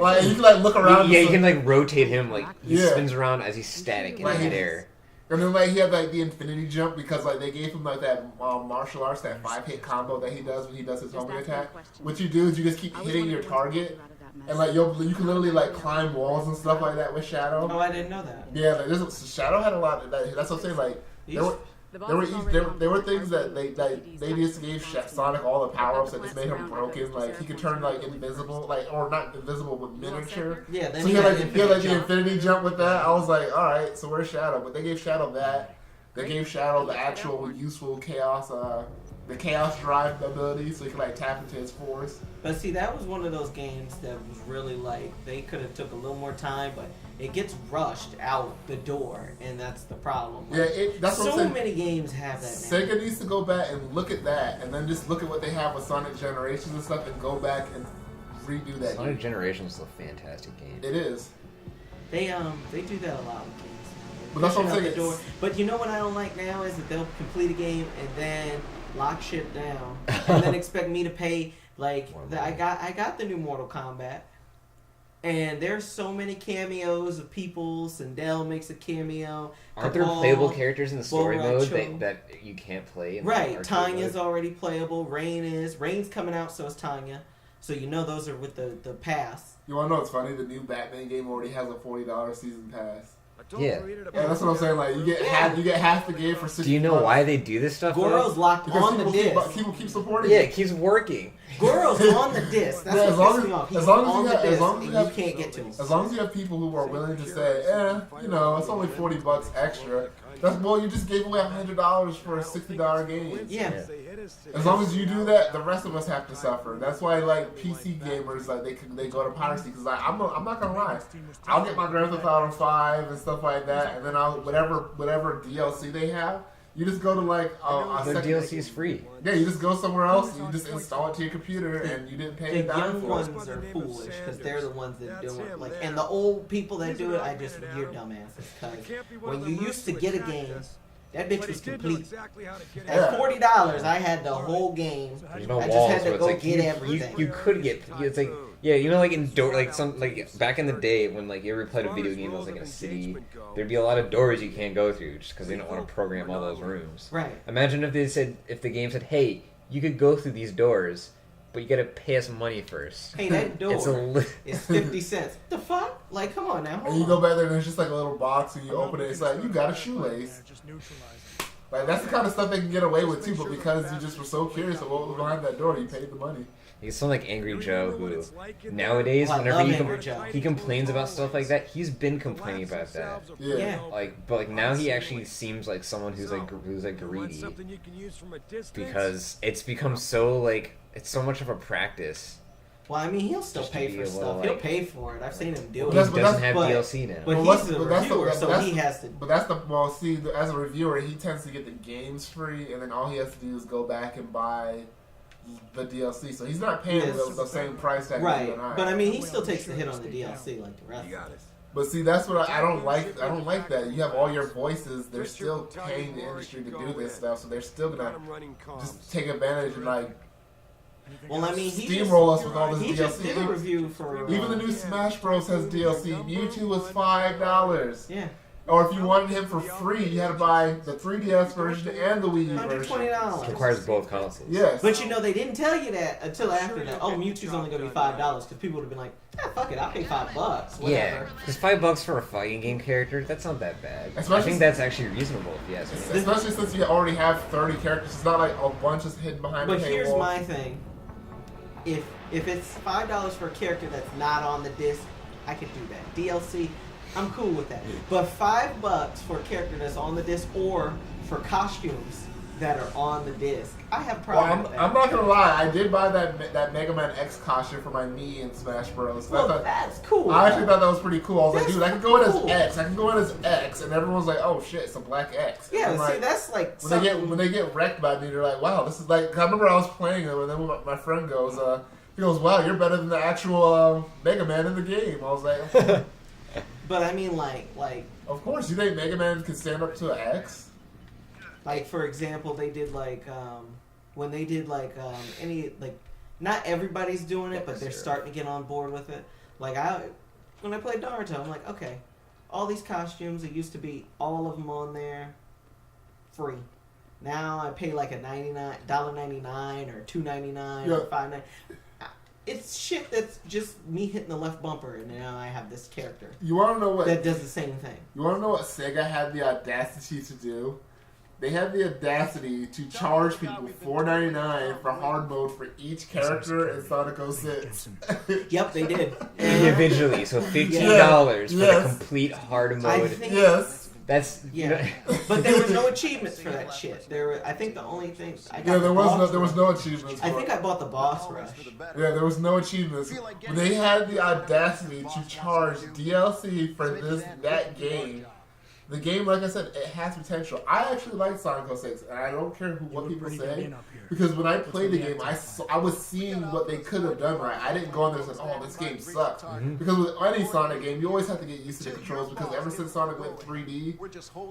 A: Like you can like look around.
B: Yeah,
A: and
B: you can like rotate him, like he
A: Yeah.
B: spins around as he's static in
A: Like,
B: midair.
A: And then like he had like the infinity jump because like they gave him like that martial arts, that 5-hit combo that he does when he does his
E: Just
A: homing
E: asking
A: attack.
E: questions.
A: What you do is you just keep
E: I was
A: hitting your
E: wondering what to
A: target,
E: do out of that mess.
A: and like you can literally like climb walls and stuff like that with Shadow.
C: Oh, I didn't know that.
A: Yeah, like Shadow had a lot. That's what I'm saying. Like there were.
E: The boss
A: There were,
E: is
A: eas-
E: already
A: there,
E: on
A: there were
E: board with
A: things
E: our
A: that they
E: PD's
A: just gave
E: response
A: Sonic all the power ups that
E: Plants
A: just made him
E: around
A: broken.
E: others
A: Like he could turn like invisible, like or not invisible but miniature.
C: Yeah, then
A: So
C: he
A: he had
C: had
A: like he had like the
C: jump.
A: infinity jump with that. I was like, all right, so where's Shadow? But they gave Shadow that. They gave Shadow the actual useful chaos, the chaos drive ability, so he could like tap into his force.
C: But see, that was one of those games that was really like they could have took a little more time, but it gets rushed out the door, and that's the problem. Like,
A: Yeah, that's what I'm
C: so
A: saying.
C: many games have that now.
A: Sega needs to go back and look at that, and then just look at what they have with Sonic Generations and stuff, and go back and redo that.
B: Sonic
A: game.
B: Generations is a fantastic game.
A: It is.
C: They do that a lot with games.
A: But that's what I'm
C: Pushing out
A: saying,
C: the door.
A: it's-
C: But you know what I don't like now is that they'll complete a game and then lock shit down, and then expect me to pay like I got the new Mortal Kombat. And there's so many cameos of people. Sindel makes a cameo.
B: Aren't there
C: Cabal,
B: playable characters in the story mode
C: Boracho.
B: that you can't play? In the
C: Right,
B: arcade
C: Tanya's
B: mode?
C: already playable. Rain's coming out, so is Tanya. So you know those are with the pass.
A: You want to know what's funny? The new Batman game already has a $40 season pass.
B: Yeah.
A: Yeah, that's what I'm saying. Like you get half the game for $60.
B: Do you know why they do this stuff?
C: Goro's locked
A: Because
C: on the disc.
A: people keep supporting
B: Yeah,
A: it.
B: it keeps working.
C: Goro's on the disc. That's
A: Yeah,
C: what
A: as long
C: pisses
A: as-
C: me off. He's
A: as long as
C: on
A: you
C: the
A: have- as
C: disc,
A: long as you
C: and
A: have-
C: you can't get to him.
A: As long as you have people who are willing to say, you know, it's only $40 extra. You just gave away $100 for a $60 game.
C: Yeah.
A: As long as you do that, the rest of us have to suffer. That's why like PC gamers like they go to piracy because I'm not gonna lie, I'll get my Grand Theft Auto 5 and stuff like that, and then I'll whatever DLC they have, You just go to like a
B: The
A: second.
B: DLC is free.
A: Yeah, you just go somewhere else. You just install it to your computer, and you didn't pay
C: The
A: a dime
C: young
A: for it.
C: ones are foolish because they're the ones that do it. Like, and the old people that do it, you're dumbasses. Because when you used to get a game, that bitch was complete.
A: Yeah.
C: At $40, I had the whole game.
B: There's no
C: I
B: walls,
C: just had to
B: but it's
C: go
B: like
C: get
B: you,
C: everything.
B: you could get. It's like you know, like like back in the day when like you ever played a video game that was like in a city, there'd be a lot of doors you can't go through just because they don't want to program all those rooms.
C: Right.
B: Imagine if the game said, hey, you could go through these doors, but you gotta pay us money first.
C: Hey, that door
B: It's
C: is 50 cents. The fuck? Like, come on now.
A: And you go back there, and there's just like a little box, and you open it. It's like you got a shoelace. Like that's the kind of stuff they can get away with too. But because you just were so curious of what was behind that door, you paid the money.
B: He's someone like Angry Joe who nowadays
C: Oh, I
B: whenever
C: love
B: he,
C: Angry Joe.
B: he complains about stuff like that, he's been complaining about that.
C: Yeah.
B: But now he actually seems like someone who's like greedy because it's become so like it's so much of a practice.
C: Well, I mean, he'll still
B: Just to
C: pay
B: be
C: for
B: a
C: stuff.
B: little,
C: He'll
B: like-
C: pay for it. I've seen him do
B: He
C: it.
B: doesn't have
C: but-
B: DLC now.
C: But
A: Well,
C: he's the
A: that's the-
C: reviewer, so
A: that's-
C: he has to.
A: But that's the well. See, as a reviewer, he tends to get the games free, and then all he has to do is go back and buy the DLC. So he's not paying
C: Yes.
A: the same price tag
C: Right,
A: you and I.
C: but I mean, he still takes the hit on the DLC like the rest.
A: But see, that's what I don't like. I don't like that. You have all your voices. They're still paying the industry to do this stuff, so they're still gonna just take advantage and like
C: Well, I mean, he
A: steamroll us with all this
C: he just did a
A: DLC.
C: review for
A: Even the new Smash Bros has DLC. Mewtwo was $5.
C: yeah,
A: Or if you wanted him for free, you had to buy the 3DS version and the Wii U version.
B: It
C: $120.
B: requires both consoles.
A: Yes.
C: But you know, they didn't tell you that until after that. Oh, Mewtwo's only gonna be $5 because people would have been like, fuck it, I'll pay $5. Whatever.
B: Yeah, because $5 for a fighting game character, that's not that bad. I
A: Especially-
B: think that's actually reasonable if you ask me.
A: Especially since you already have 30 characters. It's not like a bunch is hidden behind
C: But
A: the paywall.
C: here's my thing: if it's $5 for a character that's not on the disc, I could do that. DLC, I'm cool with that. But $5 for a character that's on the disc or for costumes that are on the disc, I have
A: Well,
C: problems with that.
A: I'm not gonna lie. I did buy that Mega Man X costume for my Mii in Smash Bros.
C: Well,
A: I thought-
C: that's cool.
A: I actually thought that was pretty cool. I was like,
C: That's
A: dude, I can go in as
C: cool.
A: X. I can go in as X, and everyone's like, oh shit, it's a black X.
C: Yeah,
A: I'm
C: see,
A: like,
C: that's like
A: when they get wrecked by me, they're like, wow, this is like. 'Cause I remember I was playing them, and then my friend goes, he goes, wow, you're better than the actual Mega Man in the game. I was like,
C: But I mean, like
A: of course, you think Mega Man can stand up to an X?
C: for example, they did when they did any not everybody's doing it, but they're starting to get on board with it. Like when I played Naruto, I'm like, okay, all these costumes, it used to be all of them on there free. Now I pay like a $99 or $2.99 or
A: Yeah.
C: $5.99. It's shit that's just me hitting the left bumper, and now I have this character
A: You want to know what?
C: that does the same thing.
A: You want to know what Sega had the audacity to do? They had the audacity to charge people $4.99 for hard mode for each character in Sonic 06.
C: Yep, they did.
B: Individually, so $15 for the
A: Yes.
B: complete hard
C: I
B: mode.
C: think
A: Yes.
B: That's
C: Yeah, but there was no achievements for that shit. I think the only thing I got
A: Yeah, there was
C: boss
A: no
C: rush.
A: achievements.
C: I
A: for
C: think
A: it.
C: I bought the boss rush.
A: Yeah, there was no achievements. When they had the audacity to charge DLC for that game. The game, like I said, it has potential. I actually like Sonic 06, and I don't care what people say, because when I played the game, I was seeing what they could have done right. I didn't go on there and say, oh, this game sucks. Because with any Sonic game, you always have to get used to the controls, because ever since Sonic went 3D,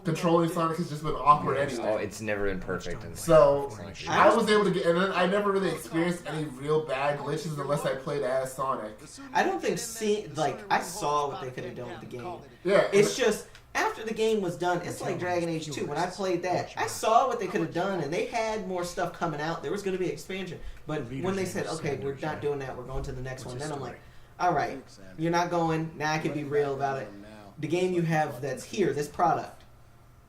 A: controlling Sonic has just been awkward
B: oh,
A: anyway.
B: it's never been perfect. And
A: So, I was able to get, and then I never really experienced any real bad glitches unless I played as Sonic.
C: I don't think I saw what they could have done with the game.
A: Yeah,
C: It's just after the game was done, it's like Dragon Age 2. When I played that, I saw what they could have done, and they had more stuff coming out. There was going to be expansion, but when they said, "Okay, we're not doing that. We're going to the next one," then I'm like, "All right, you're not going. Now I can be real about it. The game you have that's here, this product,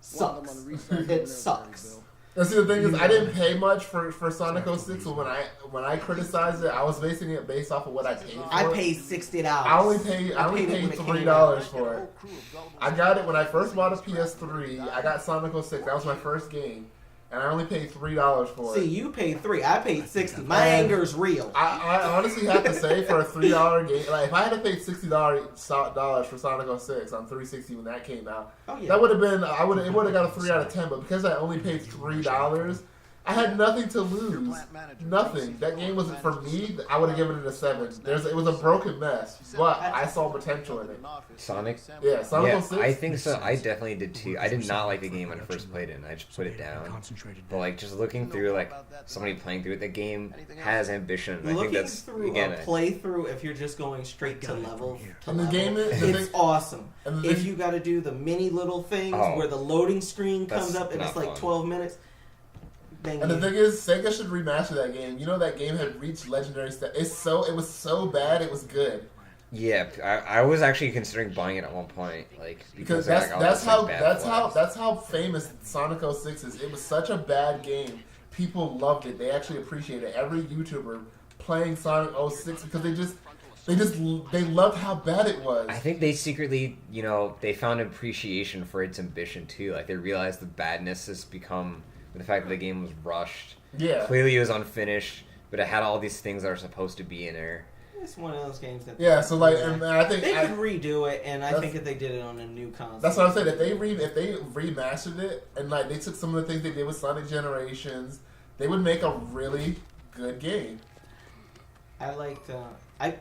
C: sucks. It sucks."
A: And see, the thing is, I didn't pay much for Sonic 06, so when I criticized it, I was basing it based off of what I paid for
C: I
A: it.
C: paid $60.
A: I only paid
C: it when it
A: $3
C: came
A: for it. I got it when I first bought a PS3. I got Sonic 06. That was my first game. and I only paid $3 for it.
C: See, you paid $3. I paid $60. My
A: And
C: anger is real.
A: I honestly have to say, for a $3 game, like if I had to pay $60 for Sonic 06 on 360 when that came out,
C: Oh yeah.
A: that would have been it would have got a 3 out of 10. But because I only paid $3, I had nothing to lose. Nothing. That game wasn't for me. I would have given it a 7. It was a broken mess, but I saw potential in it.
B: Sonic?
A: Yeah, Sonic
B: Yeah,
A: 06.
B: I think so. I definitely did too. I did not like the game when I first played it, and I just put it down. But like just looking through like somebody playing through it, the game has ambition. And I think
C: Looking
B: that's
C: through
B: again.
C: a playthrough, if you're just going straight to level,
A: And the game is
C: it's awesome.
A: and the
C: If
A: thing-
C: you got to do the mini little things
B: Oh.
C: where the loading screen comes
B: That's
C: up and it's
B: not
C: like
B: fun.
C: 12 minutes, then
A: And the thing is, Sega should remaster that game. You know that game had reached legendary status. It was so bad, it was good.
B: Yeah, I was actually considering buying it at one point, like
A: Because
B: like, all
A: that's
B: those, like,
A: how
B: bad flags.
A: that's how famous Sonic 06 is. It was such a bad game. People loved it. They actually appreciated it. Every YouTuber playing Sonic 06 because they loved how bad it was.
B: I think they secretly, they found appreciation for its ambition too. Like they realized the badness has become the fact that the game was rushed.
A: Yeah.
B: Clearly, it was unfinished, but it had all these things that are supposed to be in there.
C: it's one of those games that
A: Yeah, so like, and I think
C: they could redo it, and I
A: That's-
C: think if they did it on a new console,
A: that's what I'm saying. If they remastered it and like they took some of the things they did with Sonic Generations, they would make a really good game.
C: I liked.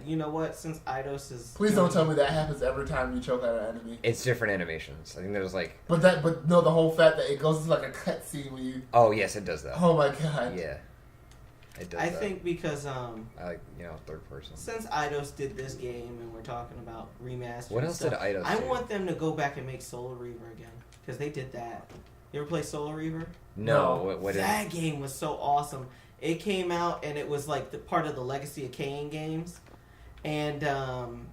C: You know what? Since Eidos is
A: Please don't tell me that happens every time you choke out an enemy.
B: It's different animations. I think there's like,
A: But no, the whole fact that it goes into like a cutscene when you.
B: oh yes, it does that.
A: Oh my god.
B: Yeah, it does.
C: I
B: that.
C: think because
B: I like third person.
C: since Eidos did this game and we're talking about remaster.
B: What else did Eidos
C: I
B: do?
C: want them to go back and make Solar Reaver again because they did that. You ever play Solar Reaver?
B: No,
A: No.
B: what is
C: That game was so awesome. It came out and it was like the part of the Legacy of Kain games, and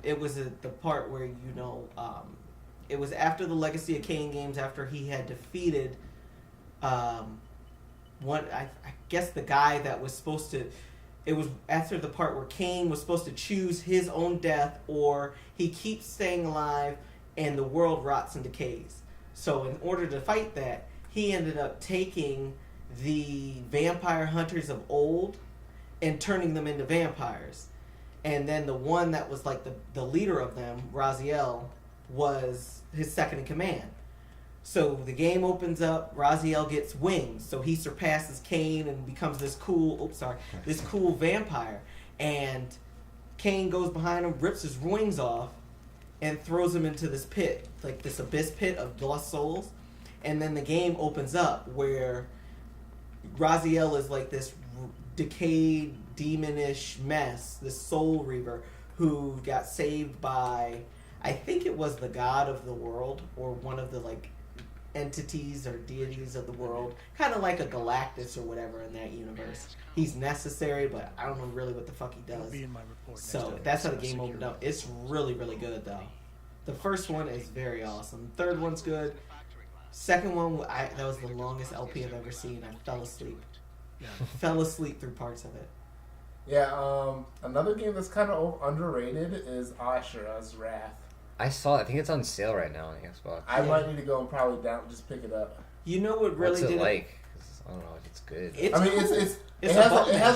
C: it was the part where it was after the Legacy of Kain games after he had defeated I guess the guy that was supposed to. It was after the part where Kain was supposed to choose his own death or he keeps staying alive and the world rots and decays. So in order to fight that, he ended up taking the vampire hunters of old and turning them into vampires. And then the one that was like the leader of them, Raziel, was his second in command. So the game opens up, Raziel gets wings, so he surpasses Kain and becomes this cool vampire. And Kain goes behind him, rips his wings off, and throws him into this pit, like this abyss pit of lost souls. And then the game opens up where Raziel is like this decayed, demonish mess, this soul reaver who got saved by, I think it was the god of the world or one of the like entities or deities of the world, kind of like a Galactus or whatever in that universe. He's necessary, but I don't know really what the fuck he does. So that's how the game opened up. It's really, really good though. The first one is very awesome. Third one's good. Second one, that was the longest LP I've ever seen. I fell asleep. Fell asleep through parts of it.
A: Yeah, another game that's kind of underrated is Ashura's Wrath.
B: I saw it. I think it's on sale right now on Xbox.
A: I might need to go and probably just pick it up.
C: You know what really
B: What's it
C: did
B: like? 'Cause I don't know if it's good.
C: It's
A: I mean,
C: cool.
A: it
C: It's
A: has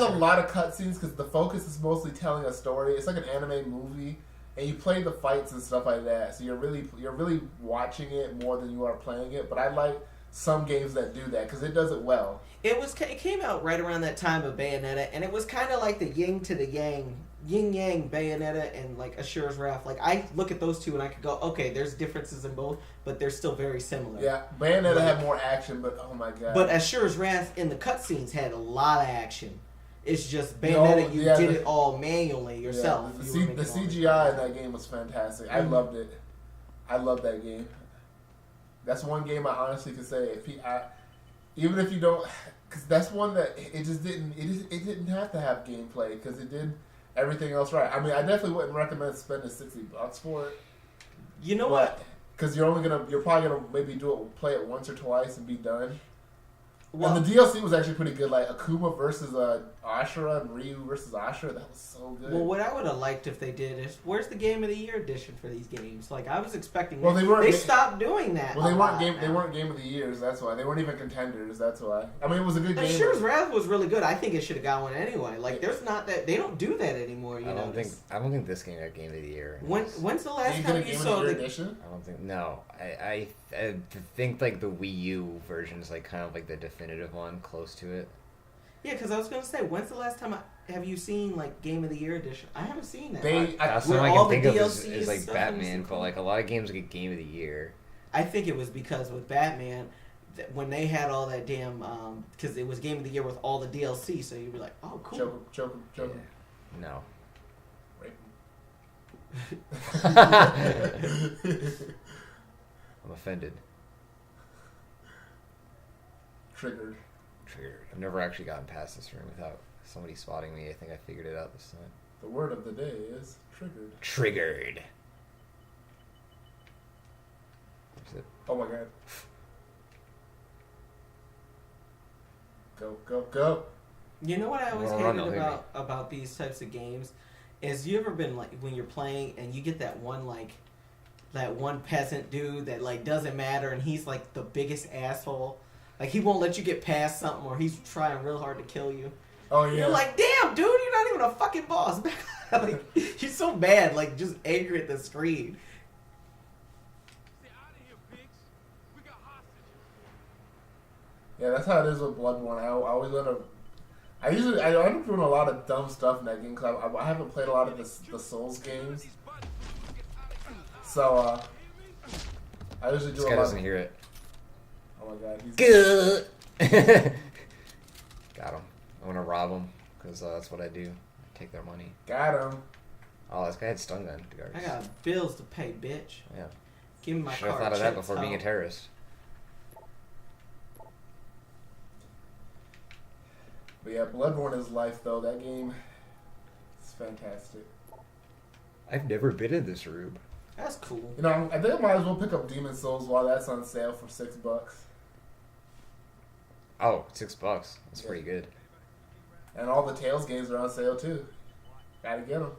A: a
C: button
A: lot of cutscenes because the focus is mostly telling a story. It's like an anime movie, and you play the fights and stuff like that. So you're really watching it more than you are playing it. But I like some games that do that because it does it well.
C: It came out right around that time of Bayonetta, and it was kind of like the yin to the yang, yin yang Bayonetta and like Ashura's Wrath. Like I look at those two and I could go, okay, there's differences in both, but they're still very similar.
A: Yeah, Bayonetta had more action, but oh my god.
C: But Ashura's Wrath in the cutscenes had a lot of action. It's just Bayonetta, you did it all manually yourself.
A: Yeah,
C: You were
A: the
C: making all
A: CGI in that game was fantastic. I
C: Mhm.
A: loved it. I loved that game. That's one game I honestly could say even if you don't, because that's one that it didn't have to have gameplay because it did everything else right. I mean, I definitely wouldn't recommend spending $60 for it.
C: You know what?
A: Because you're probably gonna maybe play it once or twice and be done. And the DLC was actually pretty good. Like Akuma versus Ashura and Ryu versus Ashura. That was so good.
C: Well, what I would have liked if they did is, where's the Game of the Year edition for these games? Like, I was expecting.
A: Well,
C: they stopped doing that.
A: Well, they weren't game. They weren't Game of the Years. That's why they weren't even contenders. That's why. I mean, it was a good game.
C: Asura's Wrath was really good. I think it should have got one anyway. Like, there's not that they don't do that anymore.
B: I don't think this game got Game of the Year.
C: When's the last time you saw the
A: edition?
B: I don't think. No, I think like the Wii U version is like kind of like the definitive one, close to it.
C: Yeah, because I was gonna say, when's the last time have you seen like Game of the Year edition? I haven't seen that.
B: That's what I can think of is like Batman, but like a lot of games get Game of the Year.
C: I think it was because with Batman, when they had all that damn, because it was Game of the Year with all the DLC, so you'd be like, oh, cool.
A: Joker.
B: Yeah. No. I'm offended.
A: Triggered.
B: I've never actually gotten past this room without somebody spotting me. I think I figured it out this time.
A: The word of the day is triggered.
B: Triggered.
A: Oh my god. Go.
C: You know what I always hated about these types of games is, you ever been like when you're playing and you get that one peasant dude that like doesn't matter and he's like the biggest asshole. Like, he won't let you get past something, or he's trying real hard to kill you.
A: Oh, yeah.
C: You're like, damn, dude, you're not even a fucking boss. Like, he's so bad, like, just angry at the screen.
A: Yeah, that's how it is with Bloodborne. I always let him... I end up doing a lot of dumb stuff in that game, because I haven't played a lot of the Souls games. So, I usually do
B: this guy doesn't hear it.
A: Oh my god, he's
B: good. Got him. I want to rob him because that's what I do. I take their money.
A: Got him.
B: Oh, this guy had stun gun.
C: I got bills to pay, bitch.
B: Yeah.
C: Give me my
B: Should have
C: card.
B: thought of that before being a terrorist.
A: But yeah, Bloodborne is life though. That game is fantastic.
B: I've never been in this room.
C: That's cool.
A: You know, I think I might as well pick up Demon's Souls while that's on sale for $6.
B: Oh, $6. That's pretty good.
A: And all the Tales games are on sale too. Gotta get them.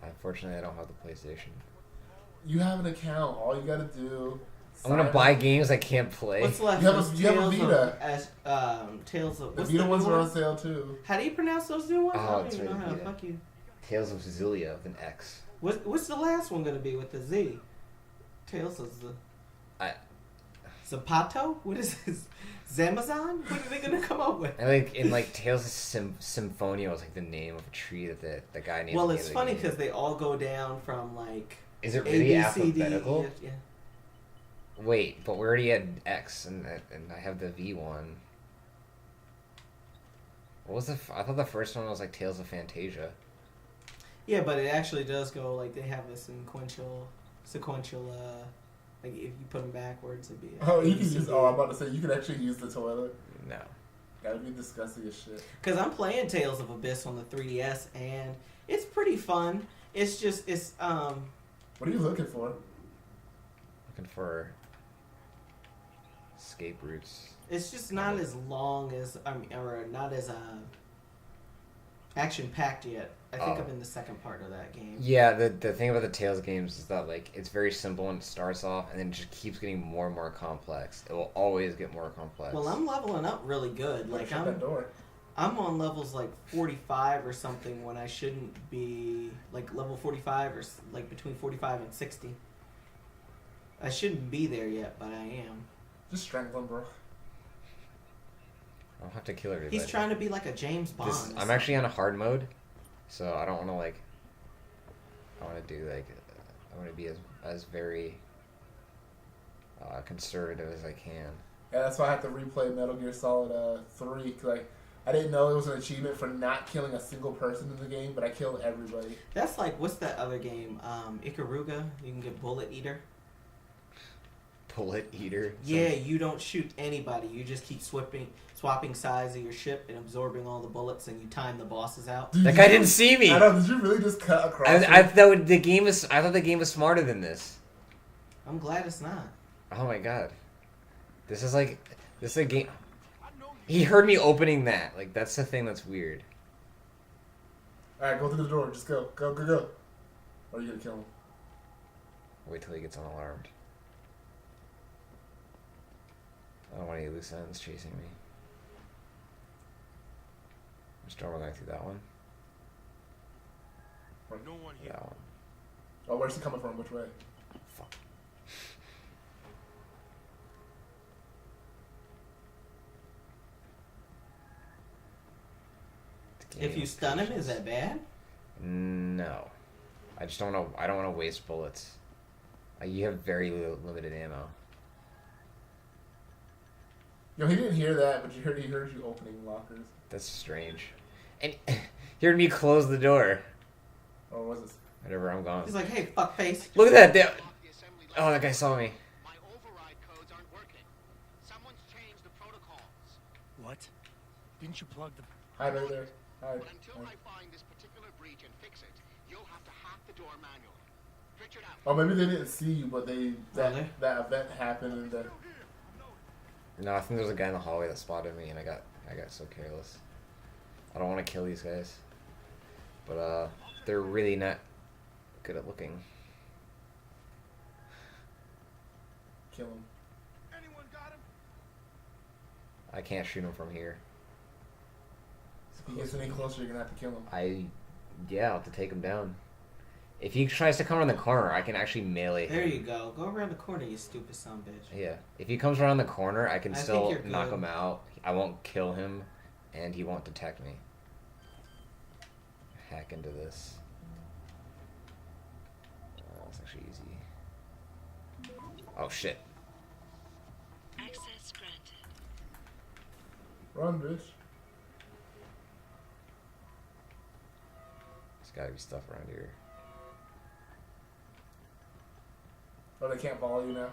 B: Unfortunately, I don't have the PlayStation.
A: You have an account. All you gotta do.
B: I'm gonna buy games I can't play.
C: What's left?
A: You have a Vita.
C: Tales of.
A: The Vita ones are on sale too.
C: How do you pronounce those new ones?
B: Oh,
C: I don't even know how. Fuck you.
B: Tales of Xillia with an X.
C: What's the last one gonna be with the Z? Tales of the. Zapato? What is this? Zamazon? What are they gonna come up with?
B: And like in like Tales of Symphonia was like the name of a tree that the guy named.
C: Well, it's funny because they all go down from like.
B: Is it really
C: A, B, C, D,
B: alphabetical?
C: E, F, yeah.
B: Wait, but we already had X and I have the V one. What was I thought the first one was like Tales of Fantasia.
C: Yeah, but it actually does go like they have a sequential. Like if you put them backwards, it'd be.
A: Oh, you can use. Oh, I'm about to say you can actually use the toilet.
B: No.
A: That would be disgusting as shit.
C: Because I'm playing Tales of Abyss on the 3DS and it's pretty fun. It's just
A: What are you looking for?
B: Looking for escape routes.
C: It's just not as long as or not as action packed yet. I think I'm in the second part of that game.
B: Yeah, the thing about the Tales games is that like it's very simple when it starts off, and then it just keeps getting more and more complex. It will always get more complex.
C: Well, I'm leveling up really good. Like
A: Shut that door.
C: I'm on levels like 45 or something when I shouldn't be like level 45 or like between 45 and 60. I shouldn't be there yet, but I am.
A: Just strangle him, bro.
B: I don't have to kill everybody.
C: He's trying to be like a James Bond.
B: I'm actually on a hard mode, so I don't want to like. I want to do like. I want to be as very conservative as I can.
A: Yeah, that's why I have to replay Metal Gear Solid 3. Cause I didn't know it was an achievement for not killing a single person in the game, but I killed everybody.
C: That's like, what's that other game? Ikaruga? You can get Bullet Eater.
B: Bullet Eater?
C: Yeah, you don't shoot anybody. You just keep swapping size of your ship and absorbing all the bullets, and you time the bosses out.
A: Dude,
B: that guy didn't see me!
A: I know, did you really just cut across
B: I thought the game was smarter than this.
C: I'm glad it's not.
B: Oh my god. This is like This is a game. He heard me opening that. Like, that's the thing that's weird.
A: Alright, go through the door. Just go. Go, go, go. Or are you gonna kill him?
B: Wait till he gets unalarmed. I don't want any loose ends chasing me. Which door am I going through? That one?
D: No one here.
B: That one.
A: Oh, where's he coming from? Which way?
B: Fuck.
C: If you stun him, is that bad?
B: No. I just don't want to. I don't want to waste bullets. You have very limited ammo.
A: Yo, he didn't hear that, but he heard you opening lockers.
B: That's strange. And he heard me close the door.
A: Or was it?
B: Whatever, I'm gone.
C: He's like, hey, fuckface.
B: Look at that! Oh, that guy saw me.
D: My override codes aren't working. Someone's changed the protocols.
E: What? Didn't you plug the...
A: Hide right there. Hide.
D: But until
A: Hide.
D: I find this particular breach and fix it, you'll have to hack the door manually. Pritchard out.
A: Oh, maybe they didn't see you, but
C: Really?
A: that event happened and then...
B: No, I think there was a guy in the hallway that spotted me, and I got so careless. I don't want to kill these guys, but they're really not good at looking.
A: Kill him.
D: Anyone got him?
B: I can't shoot him from here.
A: If he gets any closer, you're gonna have to kill him.
B: Yeah, I'll have to take him down. If he tries to come around the corner, I can actually melee him.
C: There you go. Go around the corner, you stupid son of a bitch.
B: Yeah, if he comes around the corner, I can
C: I think
B: still
C: you're
B: knock
C: good.
B: him out. I won't kill him, and he won't detect me. Hack into this. That's actually easy. Oh shit.
F: Access granted.
A: Run, bitch.
B: There's gotta be stuff around here.
A: Oh, they can't follow you now?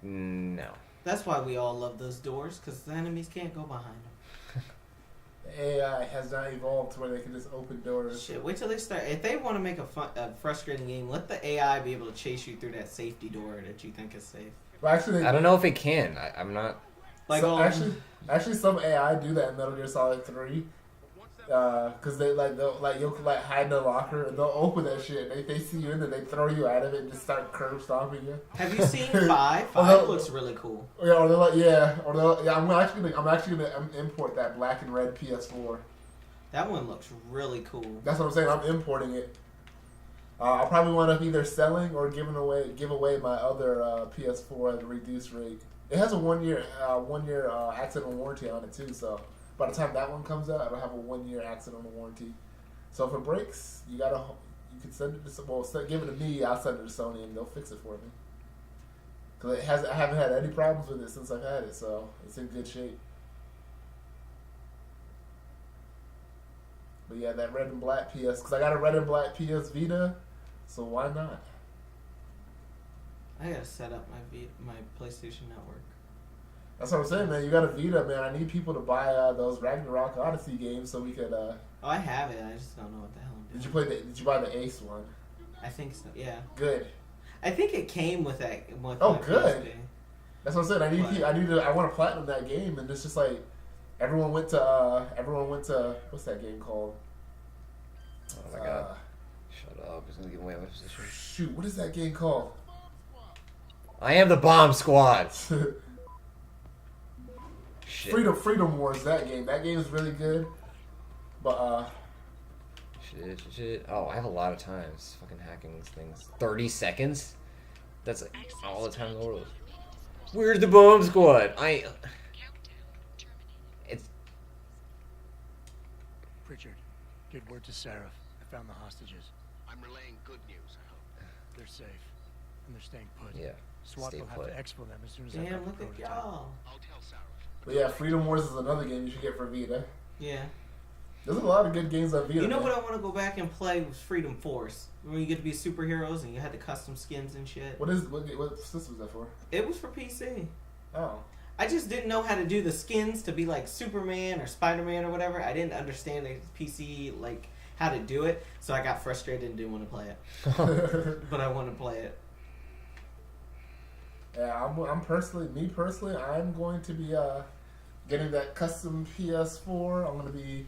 B: No.
C: That's why we all love those doors, because the enemies can't go behind them.
A: The AI has not evolved to where they can just open doors.
C: Shit, wait till they start. If they want to make a frustrating game, let the AI be able to chase you through that safety door that you think is safe.
A: Well, actually,
B: I don't know if it can. I'm not.
C: Like,
A: so actually, some AI do that in Metal Gear Solid 3. Cause you'll hide in a locker and they'll open that shit. They see you in there, they throw you out of it and just start curb stomping you.
C: have you seen 5? 5
A: no.
C: looks really cool.
A: Yeah, or they're like, I'm actually gonna import that black and red PS4.
C: That one looks really cool.
A: That's what I'm saying. I'm importing it. I'll probably wind up either selling or give away my other PS4 at a reduced rate. It has a 1 year accidental warranty on it too, so by the time that one comes out, it'll have a 1 year accidental warranty. So if it breaks, you can send it to give it to me. I'll send it to Sony and they'll fix it for me. Cause I haven't had any problems with it since I've had it, so it's in good shape. But yeah, that red and black PS, cause I got a red and black PS Vita, so why not?
C: I gotta set up my PlayStation Network.
A: That's what I'm saying, man. You got a Vita, man. I need people to buy those Ragnarok Odyssey games so we could.
C: Oh, I have it. I just don't know what the hell I'm doing.
A: Did you buy the Ace one?
C: I think so. Yeah.
A: Good.
C: I think it came with that. With
A: Oh,
C: my
A: good.
C: PSP.
A: That's what I'm saying. I want to platinum that game, and it's just like everyone went to what's that game called?
B: Oh my god. Shut up. It's gonna give away my position.
A: Shoot, what is that game called?
B: I am the bomb squad. Shit.
A: Freedom Wars. That game is really good, but
B: Shit. Oh, I have a lot of times fucking hacking these things. 30 seconds? That's like all the time in the world. Where's the bomb squad?
F: Countdown terminated.
B: It's
E: Pritchard, get word to Seraph. I found the hostages.
D: I'm relaying good news, I hope.
E: They're safe. And they're staying put.
B: yeah.
E: SWAT
B: Stay
E: will have
B: put.
E: to exfil them as soon as I
C: Damn,
E: got the
C: look at
E: prototype.
C: y'all.
D: I'll tell Sarah.
A: but yeah, Freedom Wars is another game you should get for Vita.
C: Yeah.
A: There's a lot of good games on Vita.
C: You know
A: man.
C: what I want to go back and play was Freedom Force, where you get to be superheroes and you had the custom skins and shit.
A: What system is that for?
C: It was for PC.
A: Oh.
C: I just didn't know how to do the skins to be like Superman or Spider-Man or whatever. I didn't understand the PC, like, how to do it, so I got frustrated and didn't want to play it. But I want to play it.
A: Yeah, I'm personally, I'm going to be getting that custom PS4. I'm gonna be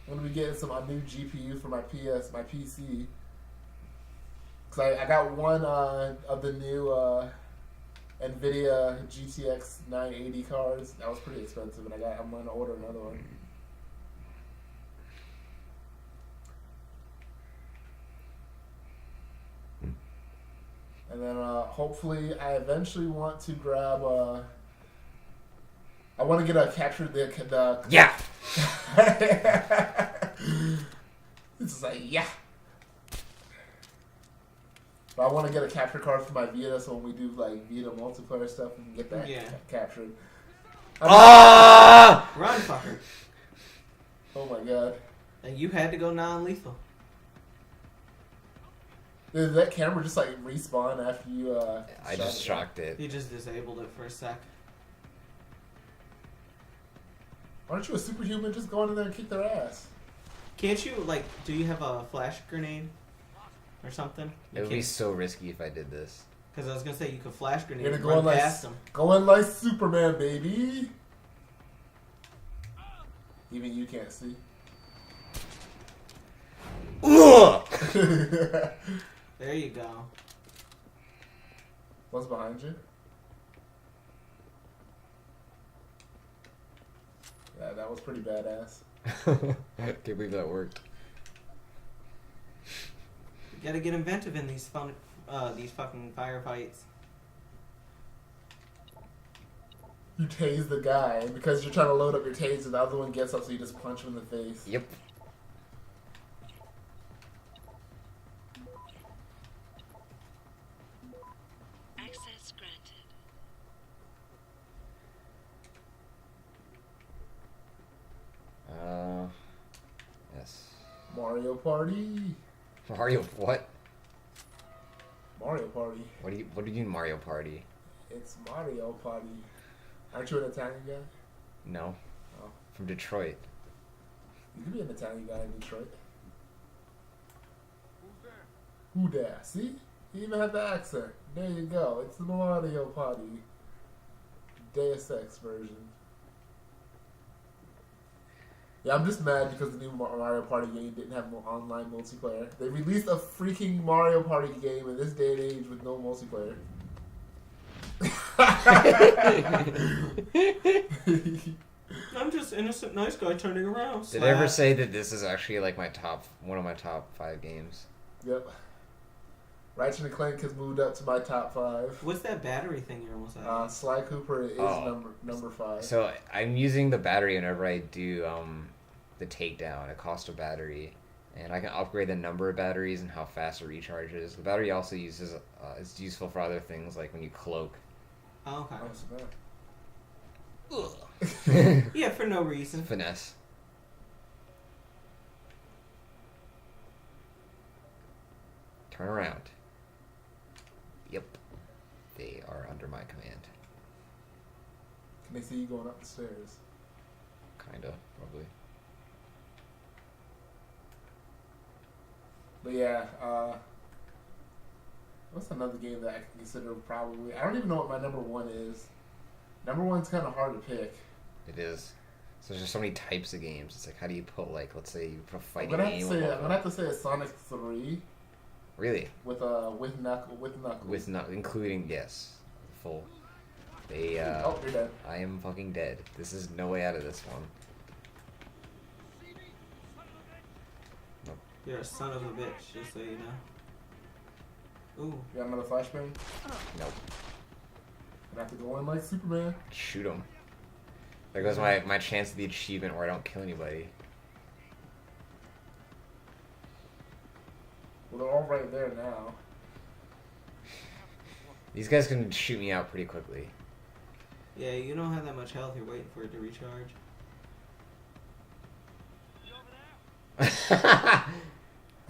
A: getting a new GPU for my PC. Cause I got one of the new NVIDIA GTX 980 cards. That was pretty expensive, and I'm gonna order another one. And then hopefully I eventually want to grab I want to get a capture the
B: Yeah.
A: It's just like yeah. But I want to get a capture card for my Vita, so when we do like Vita multiplayer stuff, we can get that captured.
B: Ah!
C: Run, fucker.
A: Oh my god!
C: And you had to go non-lethal.
A: Did that camera just like respawn after you?
B: I just shocked it.
C: You just disabled it for a sec.
A: Aren't you a superhuman? Just go in there and kick their ass.
C: Can't you, like, do you have a flash grenade? Or something?
B: It would be so risky if I did this.
C: Because I was going to say, you could flash grenade
A: You're
C: and
A: gonna
C: run
A: go in
C: past them.
A: Going like Superman, baby. Even you can't see.
B: Ugh!
C: There you go.
A: What's behind you? Yeah, that was pretty badass.
B: Can't believe that worked.
C: You gotta get inventive in these fucking firefights.
A: You tase the guy, and because you're trying to load up your taser, the other one gets up, so you just punch him in the face.
B: Yep.
F: Access granted.
B: Yes.
A: Mario Party.
B: Mario what?
A: Mario Party.
B: What do you mean Mario Party?
A: It's Mario Party. Aren't you an Italian guy?
B: No.
A: Oh.
B: From Detroit.
A: You could be an Italian guy in Detroit. Who there? See? You even have the accent. There you go. It's the Mario Party. Deus Ex version. Yeah, I'm just mad because the new Mario Party game didn't have online multiplayer. They released a freaking Mario Party game in this day and age with no multiplayer.
C: I'm just innocent nice guy turning around.
B: Did I ever say that this is actually like one of my top 5 games?
A: Yep. Ratchet and Clank has moved up to my top 5.
C: What's that battery thing you're almost at?
A: Sly Cooper is number 5.
B: So I'm using the battery whenever I do the takedown. It costs a battery, and I can upgrade the number of batteries and how fast it recharges. The battery also is useful for other things, like when you cloak.
C: Oh, okay.
A: Oh, so bad.
C: Yeah, for no reason.
B: Finesse. Turn around. Yep. They are under my command.
A: Can they see you going up the stairs?
B: Kinda, probably.
A: But yeah, what's another game that I can consider probably? I don't even know what my number 1 is. Number 1's kind of hard to pick.
B: It is. So there's just so many types of games. It's like, how do you put, like, let's say you put a
A: I'm
B: fighting
A: gonna have
B: game.
A: to say, I'm gonna have to say a Sonic 3
B: Really?
A: with Knuckles.
B: With not including, yes, full. They
A: Oh, you're dead.
B: I am fucking dead. This is no way out of this one.
C: You're a son of a bitch, just so you know. Ooh.
A: You got another flashbang?
B: Nope.
A: I have to go in like Superman.
B: Shoot him. There goes my chance of the achievement where I don't kill anybody.
A: Well, they're all right there now.
B: These guys can shoot me out pretty quickly.
C: Yeah, you don't have that much health. You're waiting for it to recharge.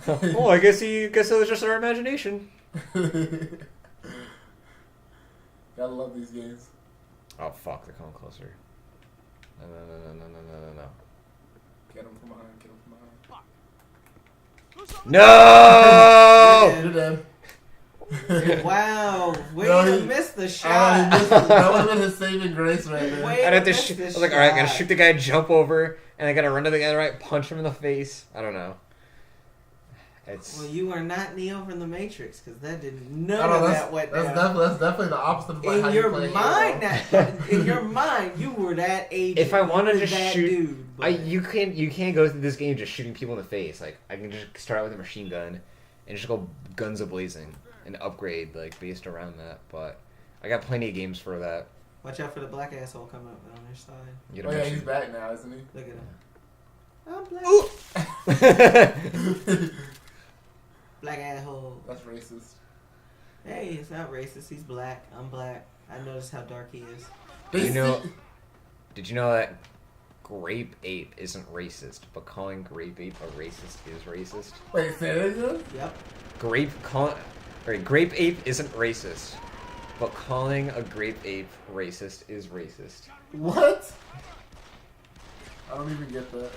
B: Oh, I guess it was just our imagination.
A: Gotta love these games.
B: Oh fuck, they're coming closer. No.
A: Get them from behind. Get them from behind.
B: No!
A: You're dead.
C: Wow, way
A: No,
C: to
A: he-
C: miss the
A: He
C: shot.
A: missed it. That would have been his saving grace right there.
C: Wait.
B: I'd have to
C: Missed
B: shoot. I
C: this
B: was like, all right, I gotta
C: shot.
B: shoot the guy, jump over, and I gotta run to the guy right, punch him in the face. I don't know. It's
C: Well, you are not Neo from the Matrix because that did
A: I
C: none
A: don't know,
C: of
A: that's,
C: that went
A: that's,
C: down.
A: that's definitely the opposite of like how
C: In
A: you
C: your
A: play
C: mind,
A: Halo.
C: in your mind, you were that agent.
B: if I wanted
C: You were
B: to
C: that
B: shoot,
C: dude, but
B: you can't go through this game just shooting people in the face. Like I can just start out with a machine gun and just go guns a blazing and upgrade like based around that. But I got plenty of games for that.
C: watch out for the black asshole coming up on their side.
B: You
A: Oh
B: know,
A: yeah, he's back now, isn't he?
C: Look at him. I'm black. Black asshole.
A: That's racist.
C: Hey, it's not racist. He's black. I'm black. I noticed how dark he is.
A: They
B: You know-
A: see-
B: Did you know that grape ape isn't racist, but calling grape ape a racist is racist?
A: Wait, say that again?
C: Yep.
B: Grape ape isn't racist, but calling a grape ape racist is racist.
A: What? I don't even get that.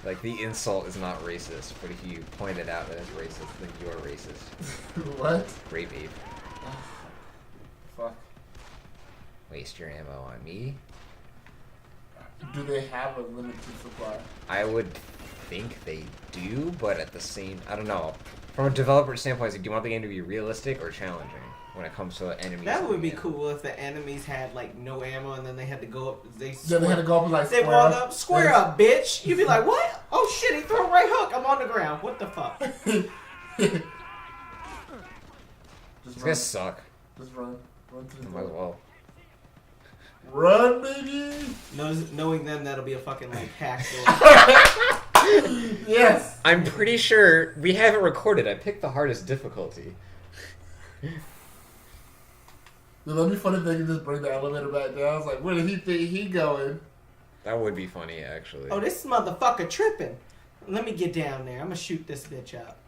B: Like the insult is not racist, but if you point it out that it's racist, then you are racist.
A: What?
B: Grape ape.
A: Fuck.
B: Waste your ammo on me?
A: Do they have a limited supply?
B: I would think they do, but at the same, I don't know. From a developer standpoint, do you want the game to be realistic or challenging when it comes to enemies?
C: That
B: in
C: would
B: the
C: be
B: game?
C: cool if the enemies had like no ammo and then they had to go up.
A: Yeah, they had to go up and like
C: They
A: square
C: walk up, square up, bitch. You'd be like, what? Oh shit, he threw a right hook. I'm on the ground. What the fuck?
A: Just
B: These
A: run.
B: guys suck.
A: Just run. Run to the
B: Might as
A: door.
B: well.
A: Run, baby!
C: Knowing them, that'll be a fucking like hack.
A: Yes!
B: I'm pretty sure we have it recorded. I picked the hardest difficulty.
A: Dude, that'd be funny if they could just bring the elevator back down. I was like, where did he think he going?
B: That would be funny, actually.
C: Oh, this motherfucker tripping. Let me get down there. I'm gonna shoot this bitch up.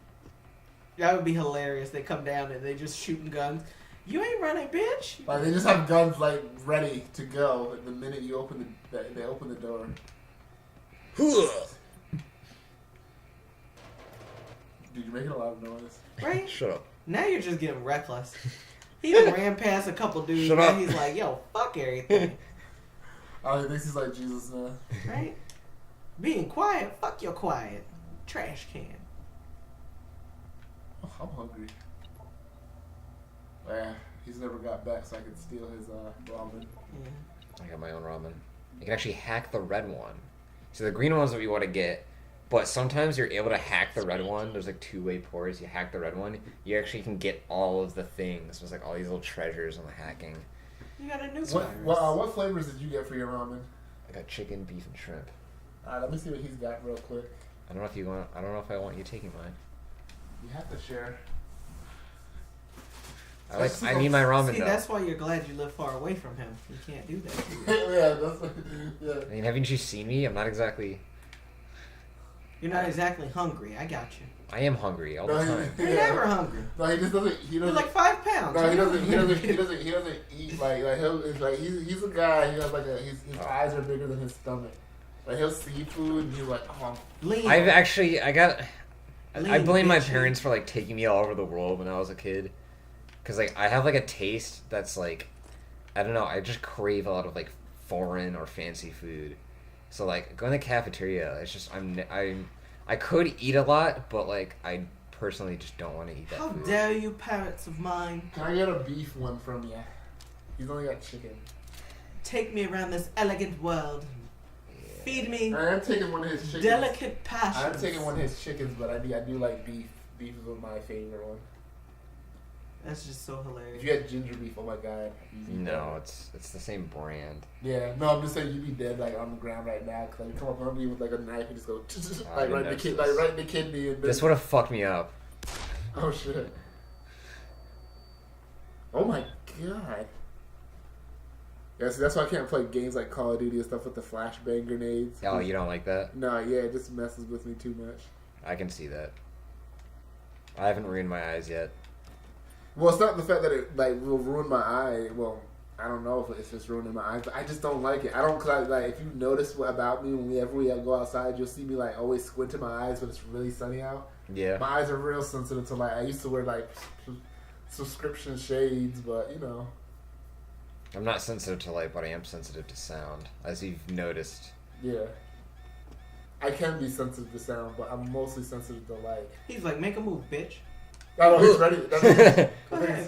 C: That would be hilarious. They come down and they just shooting guns. You ain't running, bitch.
A: Like, they just have guns, like, ready to go the minute you open they open the door. Dude, you're making a lot of noise.
C: Right?
B: Shut up.
C: Now you're just getting reckless. He done ran past a couple dudes.
B: Shut
C: now
B: up.
C: he's like, yo, fuck everything.
A: Oh, he thinks he's like Jesus now.
C: Right? Being quiet, fuck your quiet. Trash can.
A: Oh, I'm hungry. Yeah, he's never got back, so I can steal his ramen.
C: Yeah.
B: I got my own ramen. You can actually hack the red one. So the green one's what you want to get, but sometimes you're able to hack the red one. There's like two-way ports. You hack the red one, you actually can get all of the things. There's like all these little treasures on the hacking.
C: You got a new
A: What flavors did you get for your ramen?
B: I got chicken, beef, and shrimp.
A: Alright, let me see what he's got real quick.
B: I don't know if you want. I don't know if I want you taking mine.
A: You have to share.
B: I need my ramen
C: See,
B: though.
C: that's why you're glad you live far away from him. You can't do that to you.
A: Yeah, that's yeah.
B: I mean, haven't you seen me? I'm not exactly.
C: You're not exactly hungry. I got you.
B: I am hungry all the time.
C: You're never hungry.
A: No, he just doesn't. He
C: You're
A: doesn't.
C: like 5 pounds.
A: No, he
C: You're
A: doesn't. He
C: never
A: doesn't. He
C: hungry.
A: doesn't. He doesn't eat like he'll. It's like he's a guy. He has like his eyes are bigger than his stomach. Like he'll see food and he's like, oh,
C: Lean.
B: I got. I
C: Lean,
B: blame my
C: bitch.
B: parents for like taking me all over the world when I was a kid, because like I have like a taste that's like, I don't know. I just crave a lot of like foreign or fancy food. So like going to the cafeteria, it's just I could eat a lot, but like I personally just don't want to eat that
C: How
B: food.
C: dare you, parents of mine,
A: can I get a beef one from you? He's only got chicken.
C: take me around this elegant world. Feed me
A: I am taking one of his chickens.
C: delicate passions.
A: I'm taking one of his chickens, but I do like beef. Beef is my favorite one.
C: That's just so hilarious.
A: If you had ginger beef, oh my god. you'd be
B: No,
A: dead.
B: it's the same brand.
A: Yeah, no, I'm just saying you'd be dead like on the ground right now. Cause like, come up on me with like a knife and just go like right in the kid, like right in the kidney. And
B: This would have fucked me up.
A: Oh shit. Oh my god. Yeah, see, that's why I can't play games like Call of Duty and stuff with the flashbang grenades.
B: Oh, you don't like that?
A: No, yeah, it just messes with me too much.
B: I can see that. I haven't ruined my eyes yet.
A: Well, it's not the fact that it like will ruin my eye. Well, I don't know if it's ruining my eyes, but I just don't like it. I don't like if you notice about me whenever we go outside, you'll see me like always squinting my eyes when it's really sunny out.
B: Yeah.
A: My eyes are real sensitive to light. I used to wear like subscription shades, but you know.
B: I'm not sensitive to light, but I am sensitive to sound, as you've noticed.
A: Yeah. I can be sensitive to sound, but I'm mostly sensitive to light.
C: He's like, make a move, bitch.
A: Oh, he's ready.
C: Go ahead,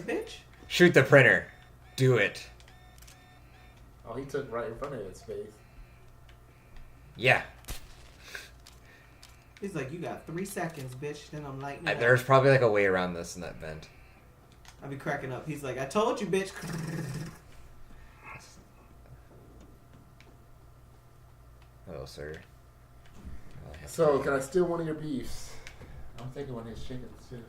C: bitch.
B: Shoot the printer. Do it.
A: Oh, he took right in front of his face.
B: Yeah.
C: He's like, you got 3 seconds, bitch. Then I'm lighting it up.
B: There's probably like a way around this in that vent.
C: I'll be cracking up. He's like, I told you, bitch.
B: Hello, sir.
A: So, can I steal one of your beefs? I'm thinking one of his chickens, too.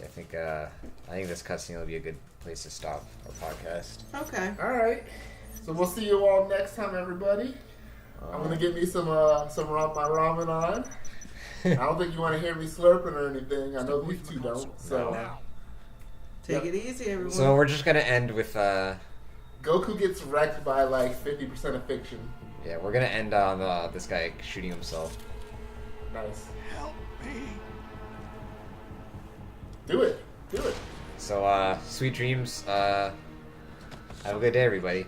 B: I think this cutscene will be a good place to stop our podcast.
C: Okay.
A: Alright. So, we'll see you all next time, everybody. I'm gonna get me some my ramen on. I don't think you want to hear me slurping or anything. I know these two don't. So
C: Take it easy, everyone.
B: So we're just gonna end with
A: Goku gets wrecked by like 50% of fiction.
B: yeah, we're gonna end on this guy shooting himself.
A: Nice.
E: Help me.
A: Do it. Do it.
B: So sweet dreams. Have a good day, everybody.